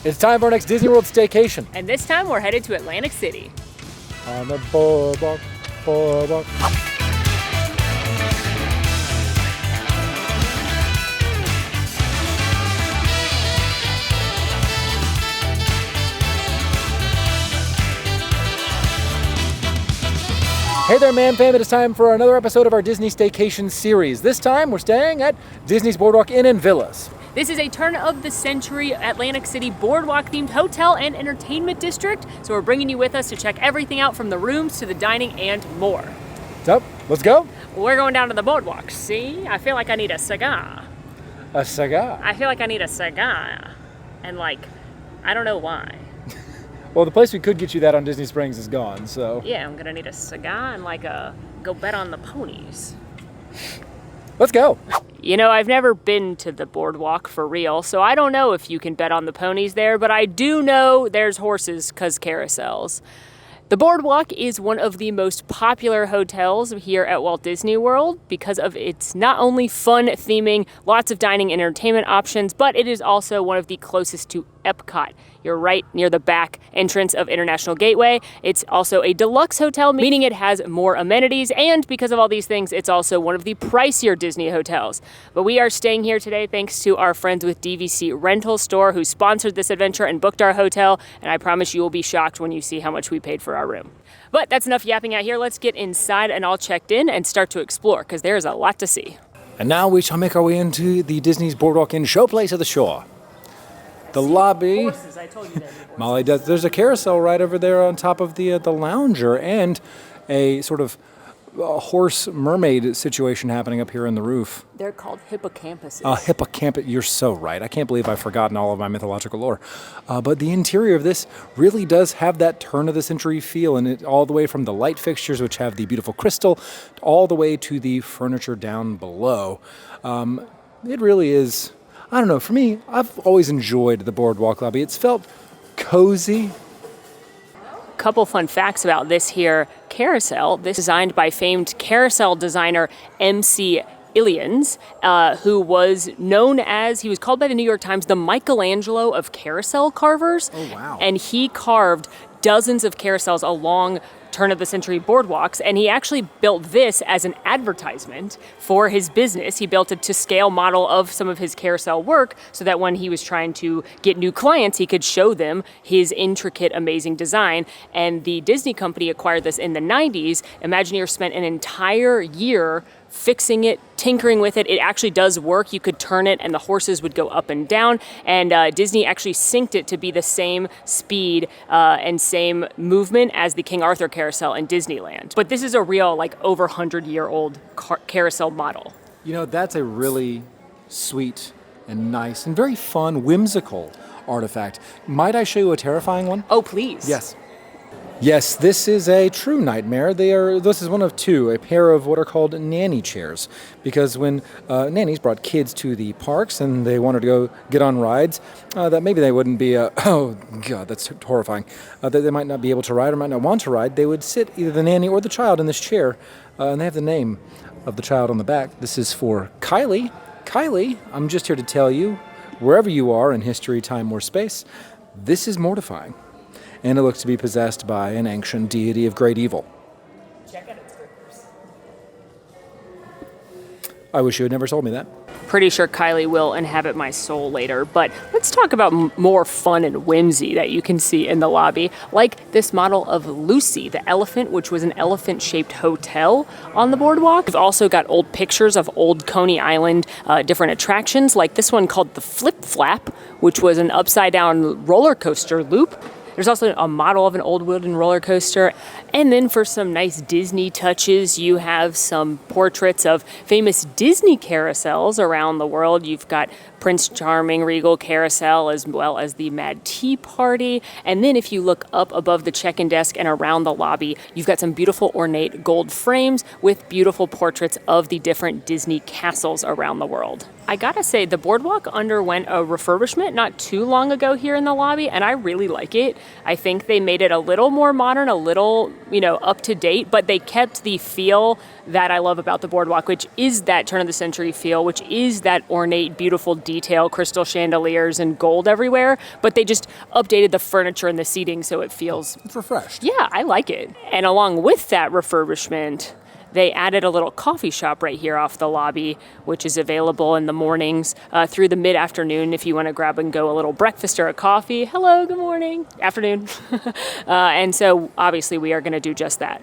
It's time for our next Disney World staycation. And this time we're headed to Atlantic City. On the boardwalk. Hey there, MamFam. It is time for another episode of our Disney Staycation series. This time, we're staying at Disney's Boardwalk Inn and Villas. This is a turn-of-the-century Atlantic City boardwalk-themed hotel and entertainment district, so we're bringing you with us to check everything out from the rooms to the dining and more. So, let's go. We're going down to the boardwalk. See? I feel like I need a cigar. A cigar? I feel like I need a cigar. And I don't know why. Well, the place we could get you that on Disney Springs is gone, so... Yeah, I'm gonna need a cigar and go bet on the ponies. Let's go. You know, I've never been to the boardwalk for real, so I don't know if you can bet on the ponies there, but I do know there's horses 'cause carousels. The Boardwalk is one of the most popular hotels here at Walt Disney World because of its not only fun theming, lots of dining and entertainment options, but it is also one of the closest to Epcot. You're right near the back entrance of International Gateway. It's also a deluxe hotel, meaning it has more amenities, and because of all these things, it's also one of the pricier Disney hotels. But we are staying here today thanks to our friends with DVC Rental Store who sponsored this adventure and booked our hotel, and I promise you will be shocked when you see how much we paid for our room. But that's enough yapping out here. Let's get inside and all checked in and start to explore, because there's a lot to see. And now we shall make our way into the Disney's Boardwalk Inn showplace of the shore. The lobby. Horses, I told you that. Molly does. There's a carousel right over there on top of the lounger, and a sort of horse mermaid situation happening up here on the roof. They're called hippocampuses. Hippocampus. You're so right. I can't believe I've forgotten all of my mythological lore. But the interior of this really does have that turn-of-the-century feel, and it all the way from the light fixtures, which have the beautiful crystal, all the way to the furniture down below. It really is. I don't know, for me, I've always enjoyed the boardwalk lobby. It's felt cozy. Couple fun facts about this here carousel. This is designed by famed carousel designer MC Illions, who was known as, he was called by the New York Times, the Michelangelo of carousel carvers. Oh, wow. And he carved dozens of carousels along turn-of-the-century boardwalks, and he actually built this as an advertisement for his business. He built a to-scale model of some of his carousel work so that when he was trying to get new clients, he could show them his intricate, amazing design. And the Disney company acquired this in the 90s. Imagineers spent an entire year fixing it, tinkering with it. It actually does work. You could turn it and the horses would go up and down, and Disney actually synced it to be the same speed and same movement as the King Arthur carousel in Disneyland. But this is a real over 100-year-old carousel model. You know, that's a really sweet and nice and very fun, whimsical artifact. Might I show you a terrifying one? Oh, please. Yes. Yes, this is a true nightmare. This is one of two, a pair of what are called nanny chairs. Because when nannies brought kids to the parks and they wanted to go get on rides, that maybe they wouldn't be, oh God, that's horrifying, that they might not be able to ride or might not want to ride, they would sit either the nanny or the child in this chair, and they have the name of the child on the back. This is for Kylie. Kylie, I'm just here to tell you, wherever you are in history, time, or space, this is mortifying. And it looks to be possessed by an ancient deity of great evil. Check out its stickers. I wish you had never told me that. Pretty sure Kylie will inhabit my soul later, but let's talk about more fun and whimsy that you can see in the lobby, like this model of Lucy, the elephant, which was an elephant-shaped hotel on the boardwalk. We've also got old pictures of old Coney Island, different attractions, like this one called the Flip Flap, which was an upside-down roller coaster loop. There's also a model of an old wooden roller coaster. And then for some nice Disney touches, you have some portraits of famous Disney carousels around the world. You've got Prince Charming Regal Carousel, as well as the Mad Tea Party. And then if you look up above the check-in desk and around the lobby, you've got some beautiful ornate gold frames with beautiful portraits of the different Disney castles around the world. I gotta say, the boardwalk underwent a refurbishment not too long ago here in the lobby, and I really like it. I think they made it a little more modern, a little, up to date, but they kept the feel that I love about the boardwalk, which is that turn of the century feel, which is that ornate, beautiful detail, crystal chandeliers and gold everywhere, but they just updated the furniture and the seating so it feels... It's refreshed. Yeah, I like it. And along with that refurbishment, they added a little coffee shop right here off the lobby, which is available in the mornings through the mid-afternoon if you want to grab and go a little breakfast or a coffee. Hello, good morning, afternoon. And so obviously we are going to do just that.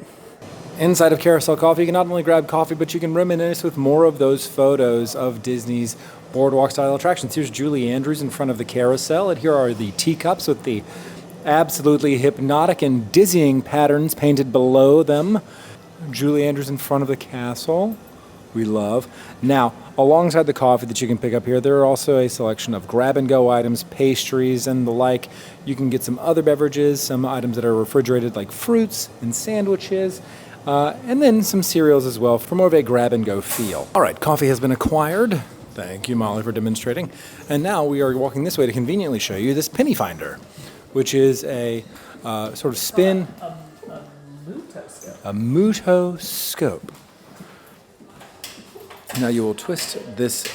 Inside of Carousel Coffee, you can not only grab coffee, but you can reminisce with more of those photos of Disney's boardwalk-style attractions. Here's Julie Andrews in front of the carousel, and here are the teacups with the absolutely hypnotic and dizzying patterns painted below them. Julie Andrews in front of the castle. We love. Now, alongside the coffee that you can pick up here, there are also a selection of grab-and-go items, pastries, and the like. You can get some other beverages, some items that are refrigerated like fruits and sandwiches, and then some cereals as well for more of a grab-and-go feel. All right, coffee has been acquired. Thank you, Molly, for demonstrating. And now we are walking this way to conveniently show you this penny finder, which is a sort of spin... A mutoscope. Now you will twist this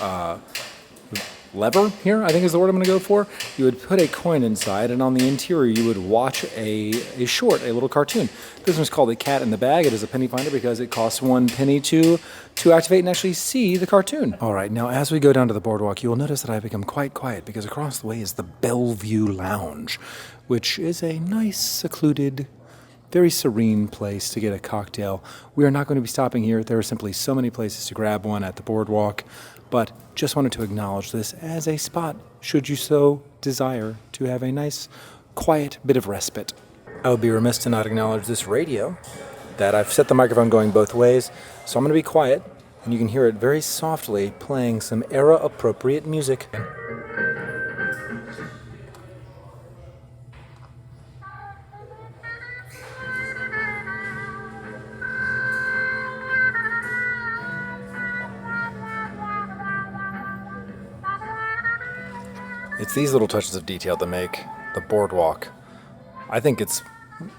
lever here, I think is the word I'm going to go for. You would put a coin inside, and on the interior you would watch a little cartoon. This one's called A Cat in the Bag. It is a penny finder because it costs 1 penny to activate and actually see the cartoon. All right, now as we go down to the boardwalk, you will notice that I've become quite quiet because across the way is the Bellevue Lounge, which is a nice, secluded, very serene place to get a cocktail. We are not going to be stopping here. There are simply so many places to grab one at the boardwalk, but just wanted to acknowledge this as a spot, should you so desire to have a nice, quiet bit of respite. I would be remiss to not acknowledge this radio, that I've set the microphone going both ways, so I'm going to be quiet, and you can hear it very softly playing some era-appropriate music. It's these little touches of detail that make the boardwalk, I think it's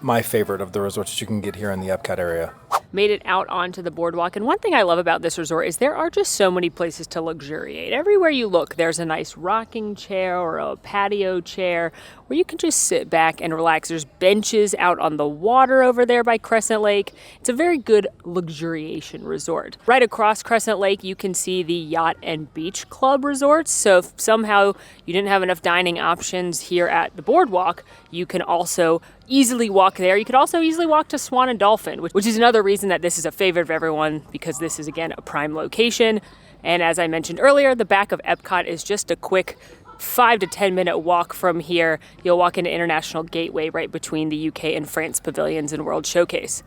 my favorite of the resorts that you can get here in the Epcot area. Made it out onto the boardwalk. And one thing I love about this resort is there are just so many places to luxuriate. Everywhere you look, there's a nice rocking chair or a patio chair where you can just sit back and relax. There's benches out on the water over there by Crescent Lake. It's a very good luxuriation resort. Right across Crescent Lake, you can see the Yacht and Beach Club resorts. So if somehow you didn't have enough dining options here at the boardwalk, you can also easily walk there. You could also easily walk to Swan and Dolphin, which is another reason that this is a favorite of everyone, because this is, again, a prime location. And as I mentioned earlier, the back of Epcot is just a quick 5 to 10 minute walk from here. You'll walk into International Gateway right between the UK and France pavilions and World Showcase.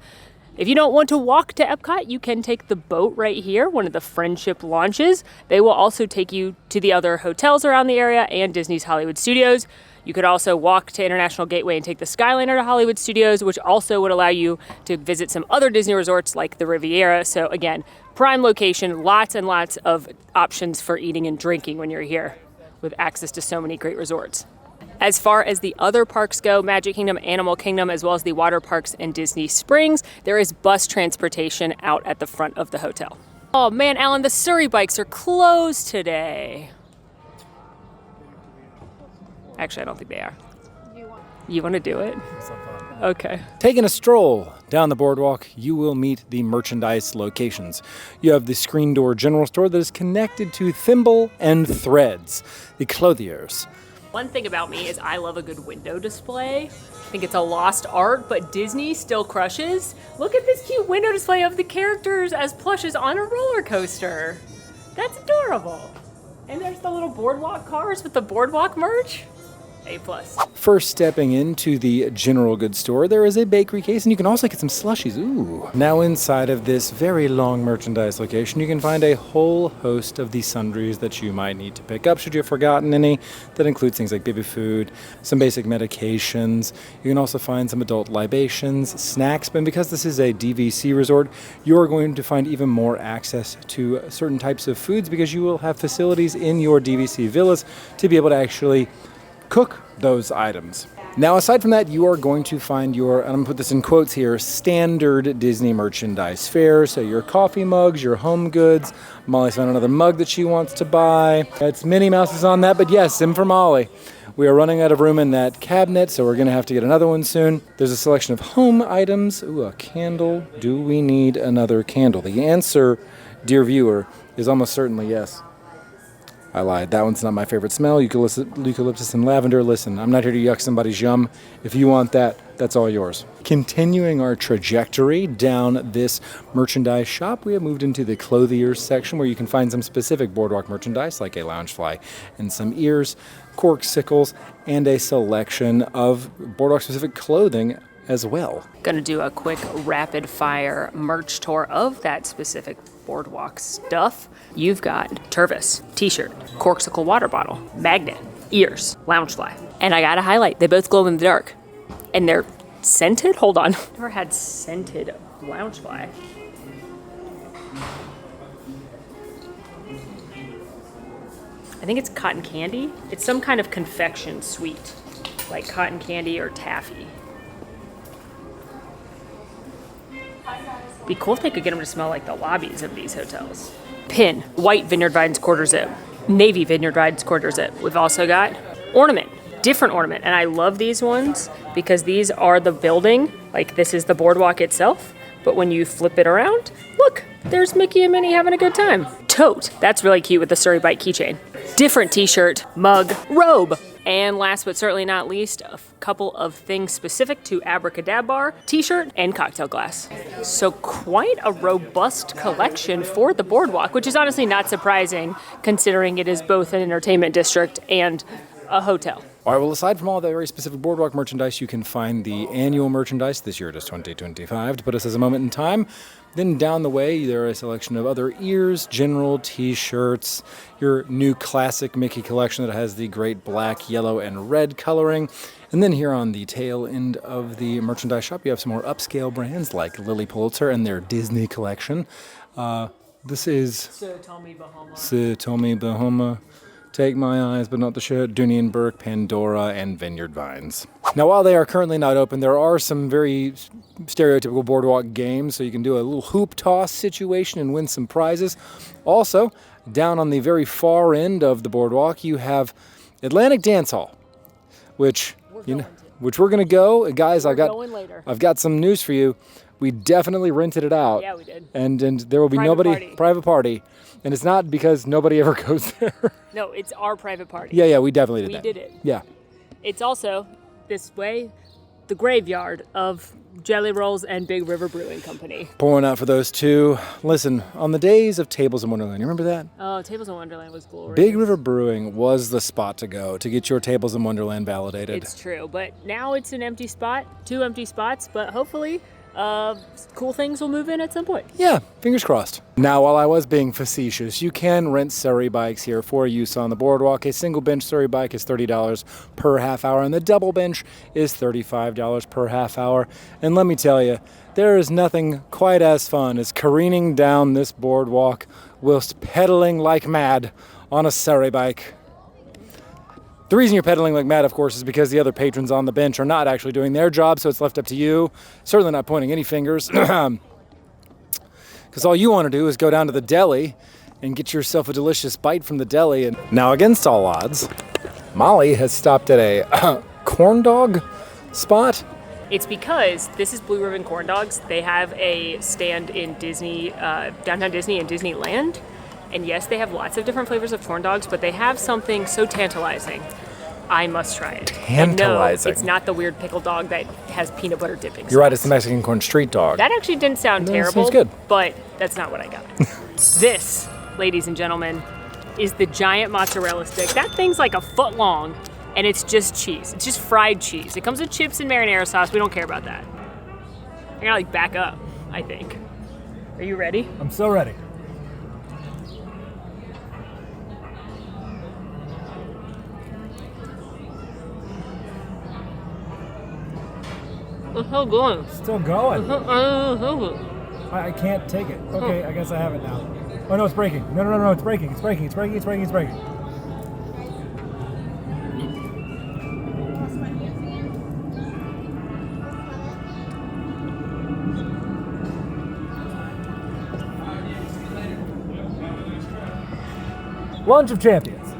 If you don't want to walk to Epcot, you can take the boat right here, one of the Friendship launches. They will also take you to the other hotels around the area and Disney's Hollywood Studios. You could also walk to International Gateway and take the Skyliner to Hollywood Studios, which also would allow you to visit some other Disney resorts like the Riviera. So again, prime location, lots and lots of options for eating and drinking when you're here with access to so many great resorts. As far as the other parks go, Magic Kingdom, Animal Kingdom, as well as the water parks and Disney Springs, there is bus transportation out at the front of the hotel. Oh man, Alan, the Surrey bikes are closed today. Actually, I don't think they are. You want to do it? Okay. Taking a stroll down the boardwalk, you will meet the merchandise locations. You have the Screen Door General Store that is connected to Thimble and Threads, the clothiers. One thing about me is I love a good window display. I think it's a lost art, but Disney still crushes. Look at this cute window display of the characters as plushes on a roller coaster. That's adorable. And there's the little boardwalk cars with the boardwalk merch. A+. First stepping into the general goods store, there is a bakery case, and you can also get some slushies. Ooh. Now inside of this very long merchandise location, you can find a whole host of the sundries that you might need to pick up should you have forgotten any. That includes things like baby food, some basic medications. You can also find some adult libations, snacks, and because this is a DVC resort, you're going to find even more access to certain types of foods because you will have facilities in your DVC villas to be able to actually cook those items. Now, aside from that, you are going to find your, and I'm going to put this in quotes here, standard Disney merchandise fare. So your coffee mugs, your home goods. Molly's found another mug that she wants to buy. It's Minnie Mouse is on that, but yes, Sim for Molly. We are running out of room in that cabinet, so we're going to have to get another one soon. There's a selection of home items. Ooh, a candle. Do we need another candle? The answer, dear viewer, is almost certainly yes. I lied. That one's not my favorite smell. Eucalyptus and lavender. Listen, I'm not here to yuck somebody's yum. If you want that, that's all yours. Continuing our trajectory down this merchandise shop, we have moved into the clothiers section where you can find some specific Boardwalk merchandise like a loungefly and some ears, corksicles, and a selection of Boardwalk specific clothing as well. Gonna do a quick rapid fire merch tour of that specific Boardwalk stuff. You've got Tervis, t-shirt, corksicle water bottle, magnet, ears, loungefly. And I gotta highlight, they both glow in the dark. And they're scented? Hold on. Never had scented loungefly. I think it's cotton candy. It's some kind of confection sweet, like cotton candy or taffy. Be cool if they could get them to smell like the lobbies of these hotels. Pin, white Vineyard Vines quarter zip, navy Vineyard Vines quarter zip. We've also got ornament, different ornament. And I love these ones because these are the building, like this is the boardwalk itself. But when you flip it around, look, there's Mickey and Minnie having a good time. Tote, that's really cute with the Surrey bike keychain. Different t-shirt, mug, robe. And last but certainly not least, a couple of things specific to Abracadabar, t-shirt, and cocktail glass. So quite a robust collection for the boardwalk, which is honestly not surprising considering it is both an entertainment district and a hotel. All right, well, aside from all the very specific Boardwalk merchandise, you can find the annual merchandise. This year it is 2025 to put us as a moment in time. Then down the way, there are a selection of other ears, general t-shirts, your new classic Mickey collection that has the great black, yellow, and red coloring. And then here on the tail end of the merchandise shop, you have some more upscale brands like Lily Pulitzer and their Disney collection. This is Sir Tommy Bahama. Sir Tommy Bahama. Take My Eyes, but not the shirt, Dooney and Burke, Pandora, and Vineyard Vines. Now, while they are currently not open, there are some very stereotypical Boardwalk games, so you can do a little hoop toss situation and win some prizes. Also, down on the very far end of the Boardwalk, you have Atlantic Dance Hall, which we're gonna go, guys. I've got some news for you. We definitely rented it out. Yeah, we did. And there will be private party. And it's not because nobody ever goes there. No, it's our private party. Yeah, we definitely did that. We did it. Yeah. It's also, this way, the graveyard of Jelly Rolls and Big River Brewing Company. Pouring out for those two. Listen, on the days of Tables in Wonderland, you remember that? Oh, Tables in Wonderland was glorious. Big River Brewing was the spot to go to get your Tables in Wonderland validated. It's true, but now it's an empty spot, 2 empty spots, but hopefully cool things will move in at some point. Yeah, fingers crossed. Now, while I was being facetious, you can rent Surrey bikes here for use on the boardwalk. A single bench Surrey bike is $30 per half hour, and the double bench is $35 per half hour. And let me tell you, there is nothing quite as fun as careening down this boardwalk whilst pedaling like mad on a Surrey bike. The reason you're pedaling like mad, of course, is because the other patrons on the bench are not actually doing their job, so it's left up to you. Certainly not pointing any fingers. Because all you want to do is go down to the deli and get yourself a delicious bite from the deli. And now, against all odds, Molly has stopped at a corn dog spot. It's because this is Blue Ribbon Corn Dogs. They have a stand in Disney, Downtown Disney and Disneyland. And yes, they have lots of different flavors of corn dogs, but they have something so tantalizing. I must try it. Tantalizing. No, it's not the weird pickle dog that has peanut butter dipping. You're right, it's the Mexican corn street dog. That actually didn't sound terrible, sounds good. But that's not what I got. This, ladies and gentlemen, is the giant mozzarella stick. That thing's like a foot long, and it's just cheese. It's just fried cheese. It comes with chips and marinara sauce. We don't care about that. I gotta back up, I think. Are you ready? I'm so ready. It's still going. Still going. I can't take it. Okay, I guess I have it now. Oh no, it's breaking. No, it's breaking. It's breaking. Lunch of champions.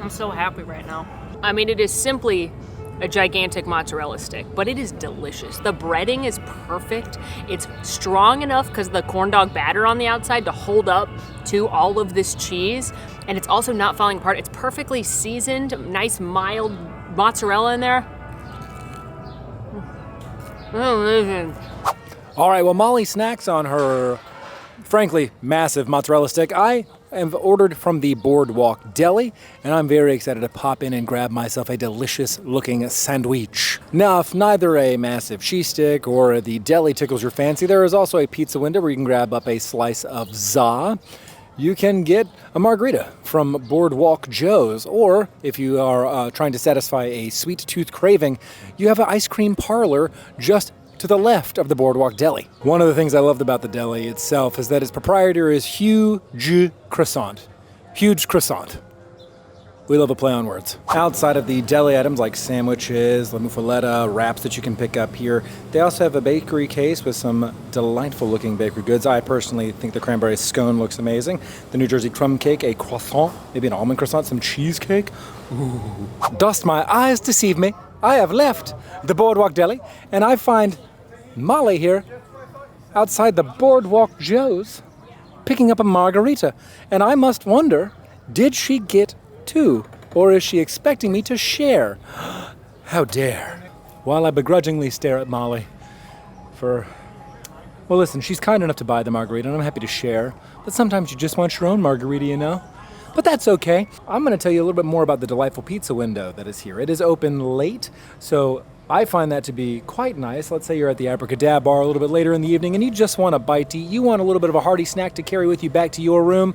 I'm so happy right now. I mean, it is simply a gigantic mozzarella stick, but it is delicious. The breading is perfect. It's strong enough because of the corn dog batter on the outside to hold up to all of this cheese, and it's also not falling apart. It's perfectly seasoned, nice mild mozzarella in there. Amazing. All right, well, Molly snacks on her, frankly, massive mozzarella stick. I have ordered from the Boardwalk Deli, and I'm very excited to pop in and grab myself a delicious-looking sandwich. Now, if neither a massive cheese stick or the deli tickles your fancy, there is also a pizza window where you can grab up a slice of za. You can get a margarita from Boardwalk Joe's, or if you are trying to satisfy a sweet tooth craving, you have an ice cream parlor just to the left of the Boardwalk Deli. One of the things I loved about the deli itself is that its proprietor is huge croissant. Huge croissant. We love a play on words. Outside of the deli items like sandwiches, la muffaletta, wraps that you can pick up here, they also have a bakery case with some delightful looking bakery goods. I personally think the cranberry scone looks amazing. The New Jersey crumb cake, a croissant, maybe an almond croissant, some cheesecake. Ooh. Dost my eyes deceive me? I have left the Boardwalk Deli and I find Molly here outside the Boardwalk Joe's picking up a margarita. And I must wonder, did she get two? Or is she expecting me to share? How dare. While I begrudgingly stare at Molly well, listen, she's kind enough to buy the margarita and I'm happy to share. But sometimes you just want your own margarita, you know? But that's okay. I'm going to tell you a little bit more about the delightful pizza window that is here. It is open late, so I find that to be quite nice. Let's say you're at the Abracadabar a little bit later in the evening and you just want a bite to eat. You want a little bit of a hearty snack to carry with you back to your room.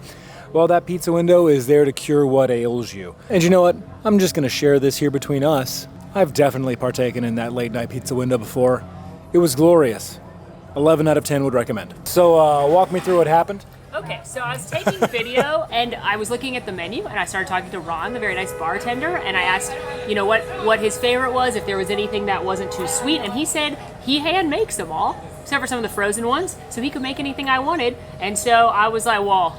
Well, that pizza window is there to cure what ails you. And you know what? I'm just going to share this here between us. I've definitely partaken in that late night pizza window before. It was glorious. 11 out of 10 would recommend. So walk me through what happened. Okay, so I was taking video and I was looking at the menu and I started talking to Ron, the very nice bartender, and I asked, you know, what his favorite was, if there was anything that wasn't too sweet, and he said he hand makes them all, except for some of the frozen ones, so he could make anything I wanted. And so I was like, well,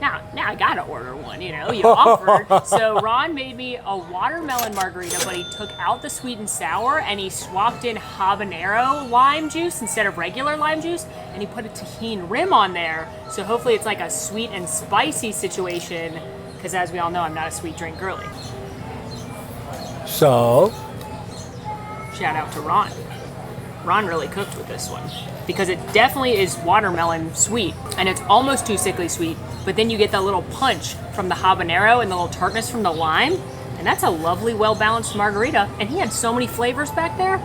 now I gotta order one, you know, you offered. So Ron made me a watermelon margarita, but he took out the sweet and sour and he swapped in habanero lime juice instead of regular lime juice, and he put a tahini rim on there. So hopefully it's like a sweet and spicy situation, because as we all know, I'm not a sweet drink girly. So? Shout out to Ron. Ron really cooked with this one, because it definitely is watermelon sweet, and it's almost too sickly sweet, but then you get that little punch from the habanero and the little tartness from the lime, and that's a lovely, well-balanced margarita, and he had so many flavors back there.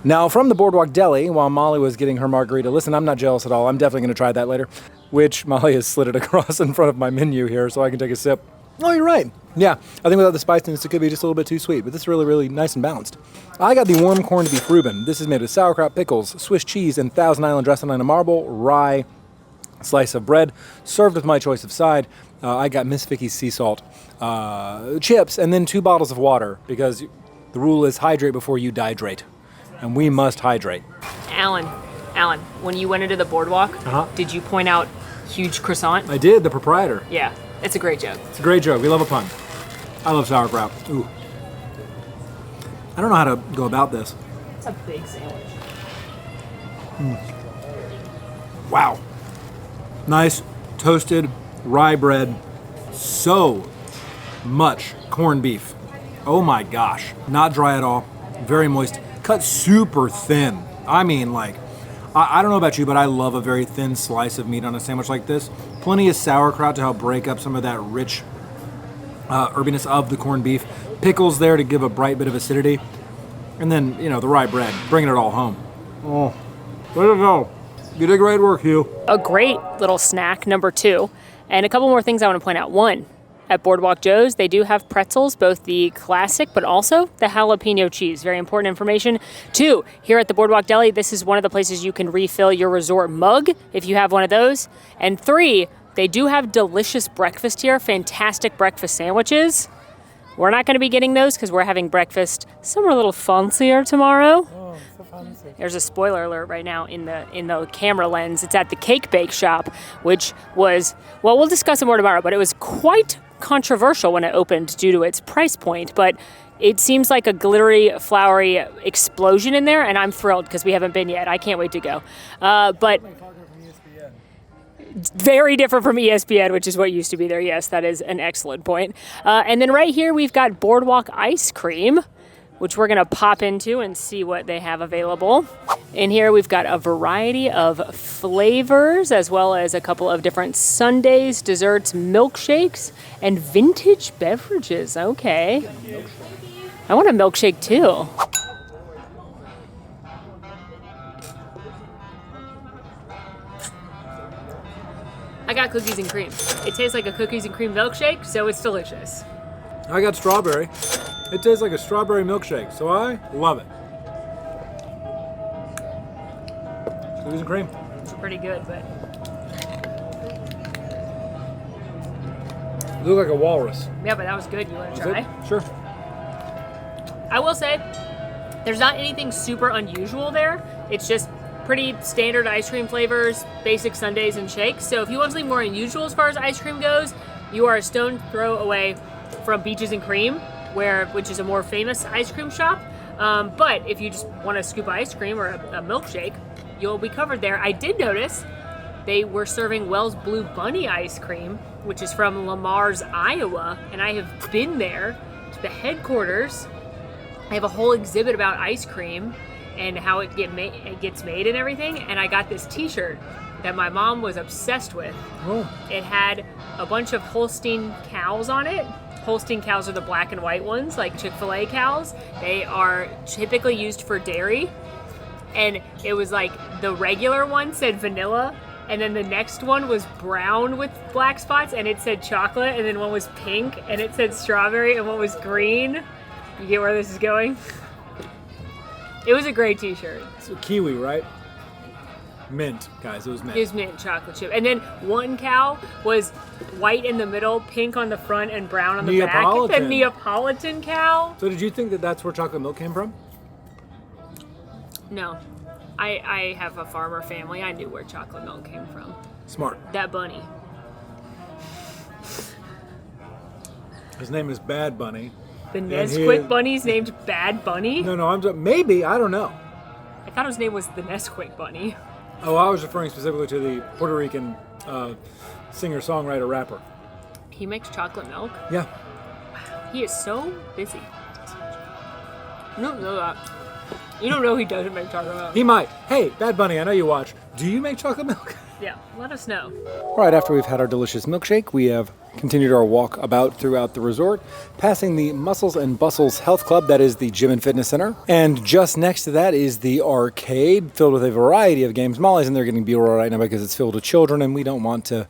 Now, from the Boardwalk Deli, while Molly was getting her margarita, listen, I'm not jealous at all. I'm definitely going to try that later, which Molly has slid it across in front of my menu here so I can take a sip. Oh, you're right. Yeah, I think without the spiciness, it could be just a little bit too sweet, but this is really, really nice and balanced. I got the warm corned beef Reuben. This is made with sauerkraut, pickles, Swiss cheese, and Thousand Island dressing on a marble, rye, slice of bread, served with my choice of side. I got Miss Vicky's sea salt, chips, and then 2 bottles of water, because the rule is hydrate before you dihydrate, and we must hydrate. Alan, when you went into the Boardwalk, did you point out huge croissant? I did, the proprietor. Yeah, it's a great joke. It's a great joke. We love a pun. I love sauerkraut. Ooh. I don't know how to go about this. It's a big sandwich. Wow. Nice, toasted rye bread. So much corned beef. Oh my gosh. Not dry at all. Very moist. Cut super thin. I mean, like, I don't know about you, but I love a very thin slice of meat on a sandwich like this. Plenty of sauerkraut to help break up some of that rich herbiness of the corned beef. Pickles there to give a bright bit of acidity. And then, you know, the rye bread, bringing it all home. Oh, way to go. You did great work, Hugh. A great little snack, number 2. And a couple more things I want to point out. 1, at Boardwalk Joe's, they do have pretzels, both the classic, but also the jalapeno cheese. Very important information. 2, here at the Boardwalk Deli, this is one of the places you can refill your resort mug if you have one of those. And 3, they do have delicious breakfast here, fantastic breakfast sandwiches. We're not going to be getting those because we're having breakfast somewhere a little fancier tomorrow. Oh, so fancy. There's a spoiler alert right now in the camera lens. It's at the Cake Bake Shop, which was, well, we'll discuss it more tomorrow, but it was quite controversial when it opened due to its price point. But it seems like a glittery, flowery explosion in there, and I'm thrilled because we haven't been yet. I can't wait to go. But very different from ESPN, which is what used to be there. Yes, that is an excellent point. And then right here, we've got Boardwalk ice cream, which we're going to pop into and see what they have available. In here, we've got a variety of flavors, as well as a couple of different sundaes, desserts, milkshakes, and vintage beverages. Okay. I want a milkshake, too. I got cookies and cream. It tastes like a cookies and cream milkshake, so it's delicious. I got strawberry. It tastes like a strawberry milkshake, so I love it. Cookies and cream. It's pretty good, but You look like a walrus. yeah, but that was good. You want to try? Sure. I will say, there's not anything super unusual there. It's just pretty standard ice cream flavors, basic sundaes and shakes. So if you want something more unusual as far as ice cream goes, you are a stone throw away from Beaches and Cream, which is a more famous ice cream shop. But if you just want to scoop ice cream or a milkshake, you'll be covered there. I did notice they were serving Wells Blue Bunny ice cream, which is from Lamar's, Iowa, and I have been there to the headquarters. I have a whole exhibit about ice cream and how it gets made and everything, and I got this t-shirt that my mom was obsessed with. Oh. It had a bunch of Holstein cows on it. Holstein cows are the black and white ones, like Chick-fil-A cows. They are typically used for dairy, and it was like the regular one said vanilla, and then the next one was brown with black spots, and it said chocolate, and then one was pink, and it said strawberry, and one was green. You get where this is going? It was a great t-shirt. It's a kiwi, right? Mint, guys, it was mint. It was mint chocolate chip. And then one cow was white in the middle, pink on the front, and brown on the Neapolitan. back. The Neapolitan cow. So did you think that that's where chocolate milk came from? No. I have a farmer family. I knew where chocolate milk came from. Smart. That bunny. His name is Bad Bunny. The Nesquik bunny's named Bad Bunny? No, maybe, I don't know. I thought his name was the Nesquik bunny. Oh, I was referring specifically to the Puerto Rican singer-songwriter rapper. He makes chocolate milk? Yeah. He is so busy. You don't know that. You don't know he doesn't make chocolate milk. He might. Hey, Bad Bunny, I know you watch. Do you make chocolate milk? Yeah, let us know. Right after we've had our delicious milkshake, we have continued our walk about throughout the resort, passing the Muscles and Bustles Health Club, that is the gym and fitness center. And just next to that is the arcade, filled with a variety of games. Molly's in there getting B-roll right now because it's filled with children, and we don't want to,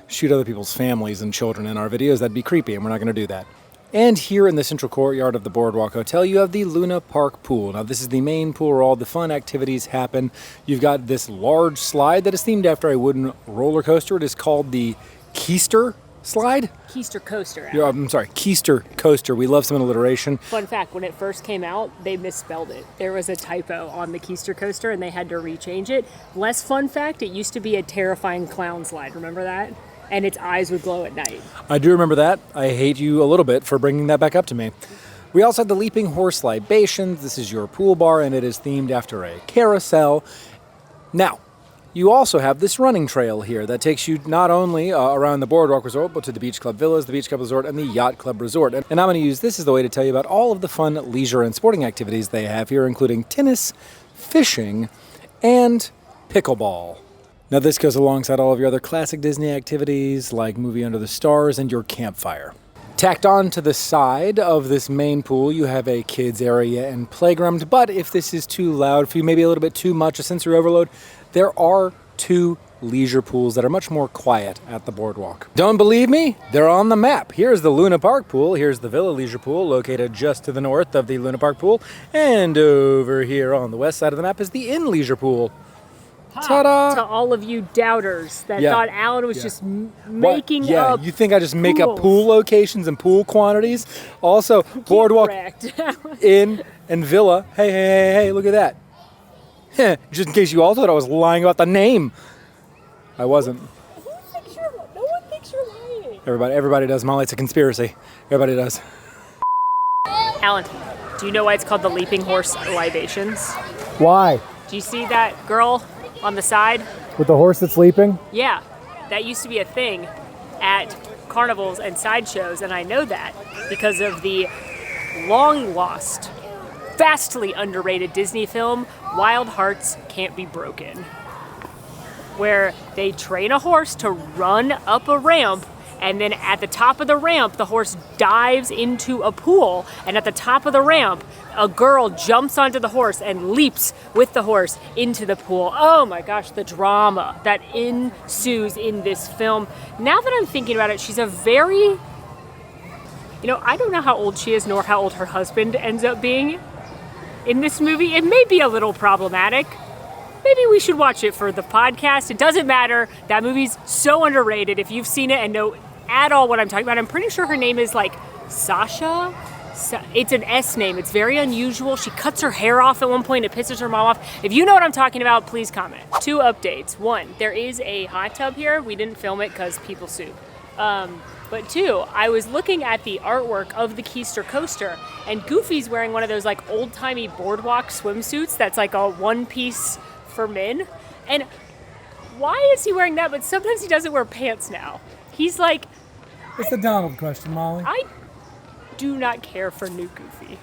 shoot other people's families and children in our videos. That'd be creepy, and we're not going to do that. And here in the central courtyard of the Boardwalk Hotel, you have the Luna Park pool. Now, this is the main pool where all the fun activities happen. You've got this large slide that is themed after a wooden roller coaster. It is called the Keister slide. Keister coaster. Yeah, I'm sorry, Keister coaster. We love some alliteration. Fun fact, when it first came out, they misspelled it. There was a typo on the Keister coaster, and they had to rechange it. Less fun fact, it used to be a terrifying clown slide. Remember that? And its eyes would glow at night. I do remember that. I hate you a little bit for bringing that back up to me. We also had the Leaping Horse Libations. This is your pool bar, and it is themed after a carousel. Now, you also have this running trail here that takes you not only around the Boardwalk Resort, but to the Beach Club Villas, the Beach Club Resort, and the Yacht Club Resort. And I'm going to use this as the way to tell you about all of the fun leisure and sporting activities they have here, including tennis, fishing, and pickleball. Now, this goes alongside all of your other classic Disney activities like Movie Under the Stars and your campfire. Tacked on to the side of this main pool, you have a kids area and playground, but if this is too loud for you, maybe a little bit too much, a sensory overload, there are two leisure pools that are much more quiet at the boardwalk. Don't believe me? They're on the map. Here's the Luna Park pool, here's the Villa Leisure pool, located just to the north of the Luna Park pool, and over here on the west side of the map is the Inn Leisure pool. Ta-da! To all of you doubters that Yeah. thought Alan was Yeah. just What? making Yeah, up. you think I just make up pools. pool locations and pool quantities? Also, Boardwalk Correct. Inn and Villa. Hey, look at that. Heh, just in case you all thought I was lying about the name. I wasn't. No one thinks you're lying. Everybody does, Molly. It's a conspiracy. Everybody does. Alan, do you know why it's called the Leaping Horse Libations? Why? Do you see that girl on the side? With the horse that's leaping? Yeah, that used to be a thing at carnivals and sideshows, and I know that because of the long lost, vastly underrated Disney film, Wild Hearts Can't Be Broken, where they train a horse to run up a ramp, and then at the top of the ramp, the horse dives into a pool, and at the top of the ramp, a girl jumps onto the horse and leaps with the horse into the pool. Oh my gosh, the drama that ensues in this film. Now that I'm thinking about it, she's a very, I don't know how old she is nor how old her husband ends up being in this movie. It may be a little problematic. Maybe we should watch it for the podcast. It doesn't matter. That movie's so underrated. If you've seen it and know at all what I'm talking about, I'm pretty sure her name is like Sasha. It's an S name. It's very unusual. She cuts her hair off at one point. It pisses her mom off. If you know what I'm talking about, please comment. 2 updates. 1, there is a hot tub here. We didn't film it because people sue. But 2, I was looking at the artwork of the Keister coaster, and Goofy's wearing one of those like old-timey boardwalk swimsuits that's like a one-piece for men. And why is he wearing that? But sometimes he doesn't wear pants now. He's like, It's the Donald question, Molly. I do not care for new Goofy.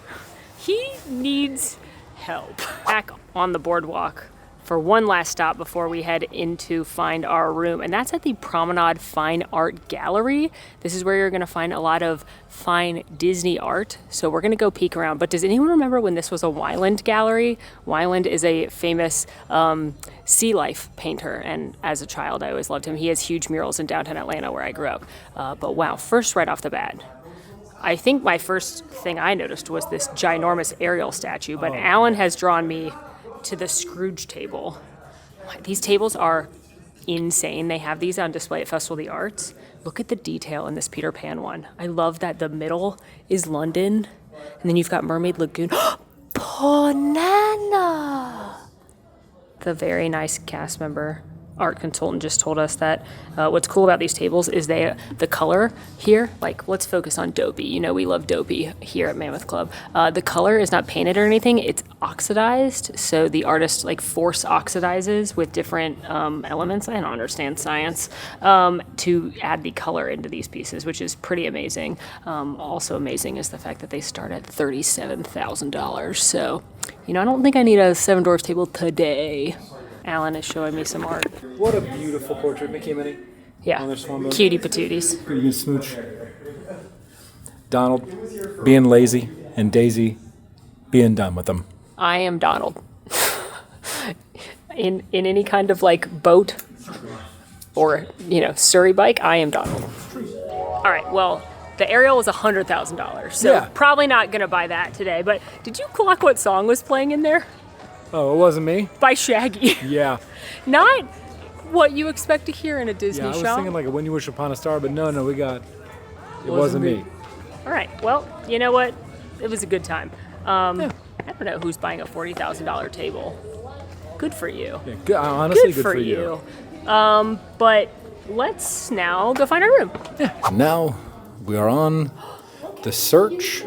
He needs help. Back on the boardwalk for one last stop before we head in to find our room, and that's at the Promenade Fine Art Gallery. This is where you're gonna find a lot of fine Disney art, so we're gonna go peek around. But does anyone remember when this was a Weiland gallery? Weiland is a famous sea life painter, and as a child I always loved him. He has huge murals in downtown Atlanta where I grew up. But wow, first right off the bat, I think my first thing I noticed was this ginormous Ariel statue, but Alan has drawn me to the Scrooge table. These tables are insane. They have these on display at Festival of the Arts. Look at the detail in this Peter Pan one. I love that the middle is London, and then you've got Mermaid Lagoon. Banana! The very nice cast member art consultant just told us that what's cool about these tables is the color here, like let's focus on Dopey. We love Dopey here at Mammoth Club. The color is not painted or anything, it's oxidized. So the artist like force oxidizes with different elements. I don't understand science, to add the color into these pieces, which is pretty amazing. Also amazing is the fact that they start at $37,000. So, I don't think I need a Seven Dwarfs table today. Alan is showing me some art. What a beautiful portrait, Mickey and Minnie. Yeah, On their swan boat. cutie patooties. Pretty good smooch. Donald being lazy and Daisy being done with them. I am Donald. in any kind of like boat or Surrey bike, I am Donald. All right, well, the Ariel was $100,000, so Yeah. probably not gonna buy that today. But did you clock what song was playing in there? Oh, it wasn't me? By Shaggy. Yeah. Not what you expect to hear in a Disney Yeah, I was shop. thinking like a When You Wish Upon a Star, but no, we got... It wasn't me. All right, well, you know what? It was a good time. I don't know who's buying a $40,000 table. Good for you. Yeah, good, honestly, good for you. But let's now go find our room. Now we are on the search.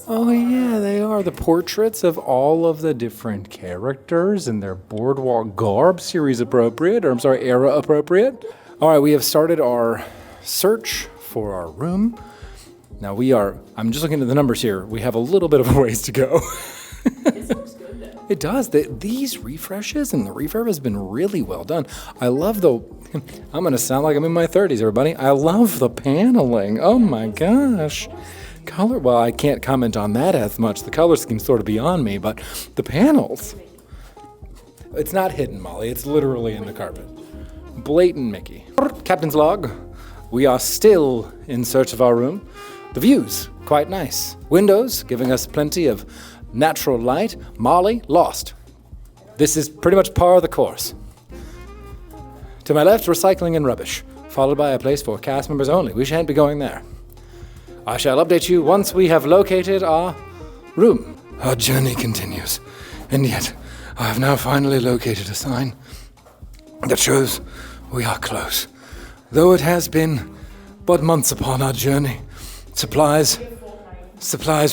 Oh yeah, they are the portraits of all of the different characters in their Boardwalk garb, series appropriate, or I'm sorry, era appropriate. All right, we have started our search for our room. Now I'm just looking at the numbers here. We have a little bit of a ways to go. This looks good though. It does. These refreshes and the refurb has been really well done. I love I'm going to sound like I'm in my 30s, everybody. I love the paneling. Oh my gosh. Color, well, I can't comment on that as much. The color scheme's sort of beyond me, but the panels. It's not hidden, Molly. It's literally in the carpet. Blatant Mickey. Captain's log. We are still in search of our room. The view's quite nice. Windows giving us plenty of natural light. Molly lost. This is pretty much par of the course. To my left, recycling and rubbish, followed by a place for cast members only. We shan't be going there. I shall update you once we have located our room. Our journey continues, and yet I have now finally located a sign that shows we are close. Though it has been but months upon our journey, supplies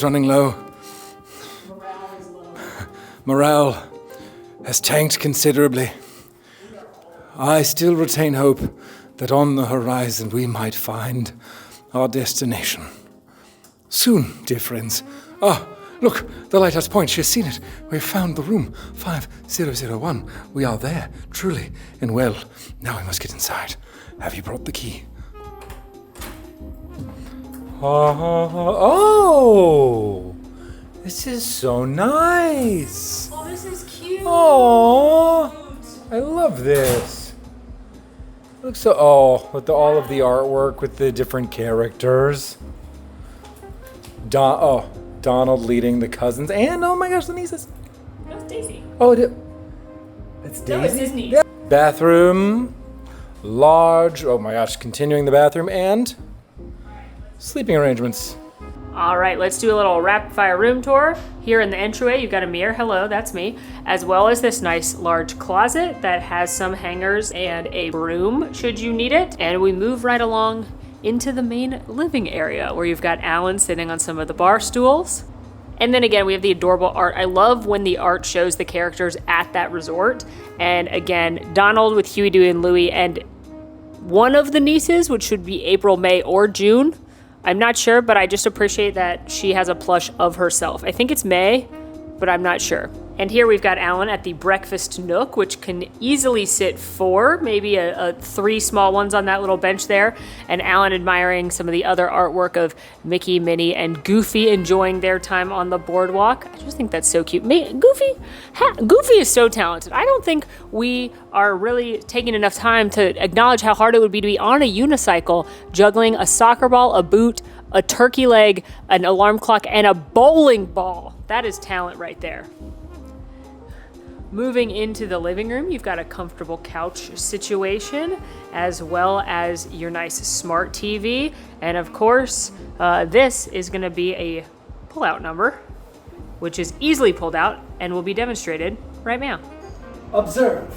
running low. Morale has tanked considerably. I still retain hope that on the horizon we might find our destination. Soon, dear friends. Ah, look, the lighthouse point. She has seen it. We have found the room 5001. We are there, truly. And well, now we must get inside. Have you brought the key? Oh, this is so nice. Oh, this is cute. Oh, I love this. Looks so. With all of the artwork with the different characters. Donald leading the cousins, and oh my gosh, the nieces. That's Daisy. Oh, it's Daisy. No, it's his niece. Yeah. Bathroom, large. Oh my gosh, continuing the bathroom and sleeping arrangements. All right, let's do a little rapid fire room tour. Here in the entryway, you've got a mirror. Hello, that's me. As well as this nice large closet that has some hangers and a broom should you need it. And we move right along into the main living area where you've got Alan sitting on some of the bar stools. And then again, we have the adorable art. I love when the art shows the characters at that resort. And again, Donald with Huey, Dewey, and Louie, and one of the nieces, which should be April, May, or June. I'm not sure, but I just appreciate that she has a plush of herself. I think it's May, but I'm not sure. And here we've got Alan at the breakfast nook, which can easily sit 4, maybe 3 small ones on that little bench there. And Alan admiring some of the other artwork of Mickey, Minnie, and Goofy enjoying their time on the boardwalk. I just think that's so cute. Goofy is so talented. I don't think we are really taking enough time to acknowledge how hard it would be to be on a unicycle, juggling a soccer ball, a boot, a turkey leg, an alarm clock, and a bowling ball. That is talent right there. Moving into the living room, you've got a comfortable couch situation, as well as your nice smart TV. And of course, this is gonna be a pull-out number, which is easily pulled out and will be demonstrated right now. Observe.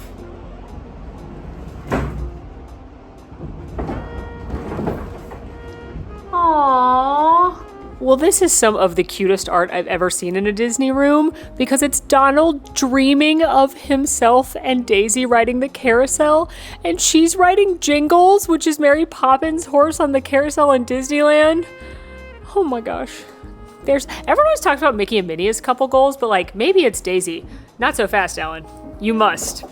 Aww. Well, this is some of the cutest art I've ever seen in a Disney room because it's Donald dreaming of himself and Daisy riding the carousel, and she's riding Jingles, which is Mary Poppins' horse on the carousel in Disneyland. Oh my gosh. Everyone always talks about Mickey and Minnie as couple goals, but like maybe it's Daisy. Not so fast, Alan. You must.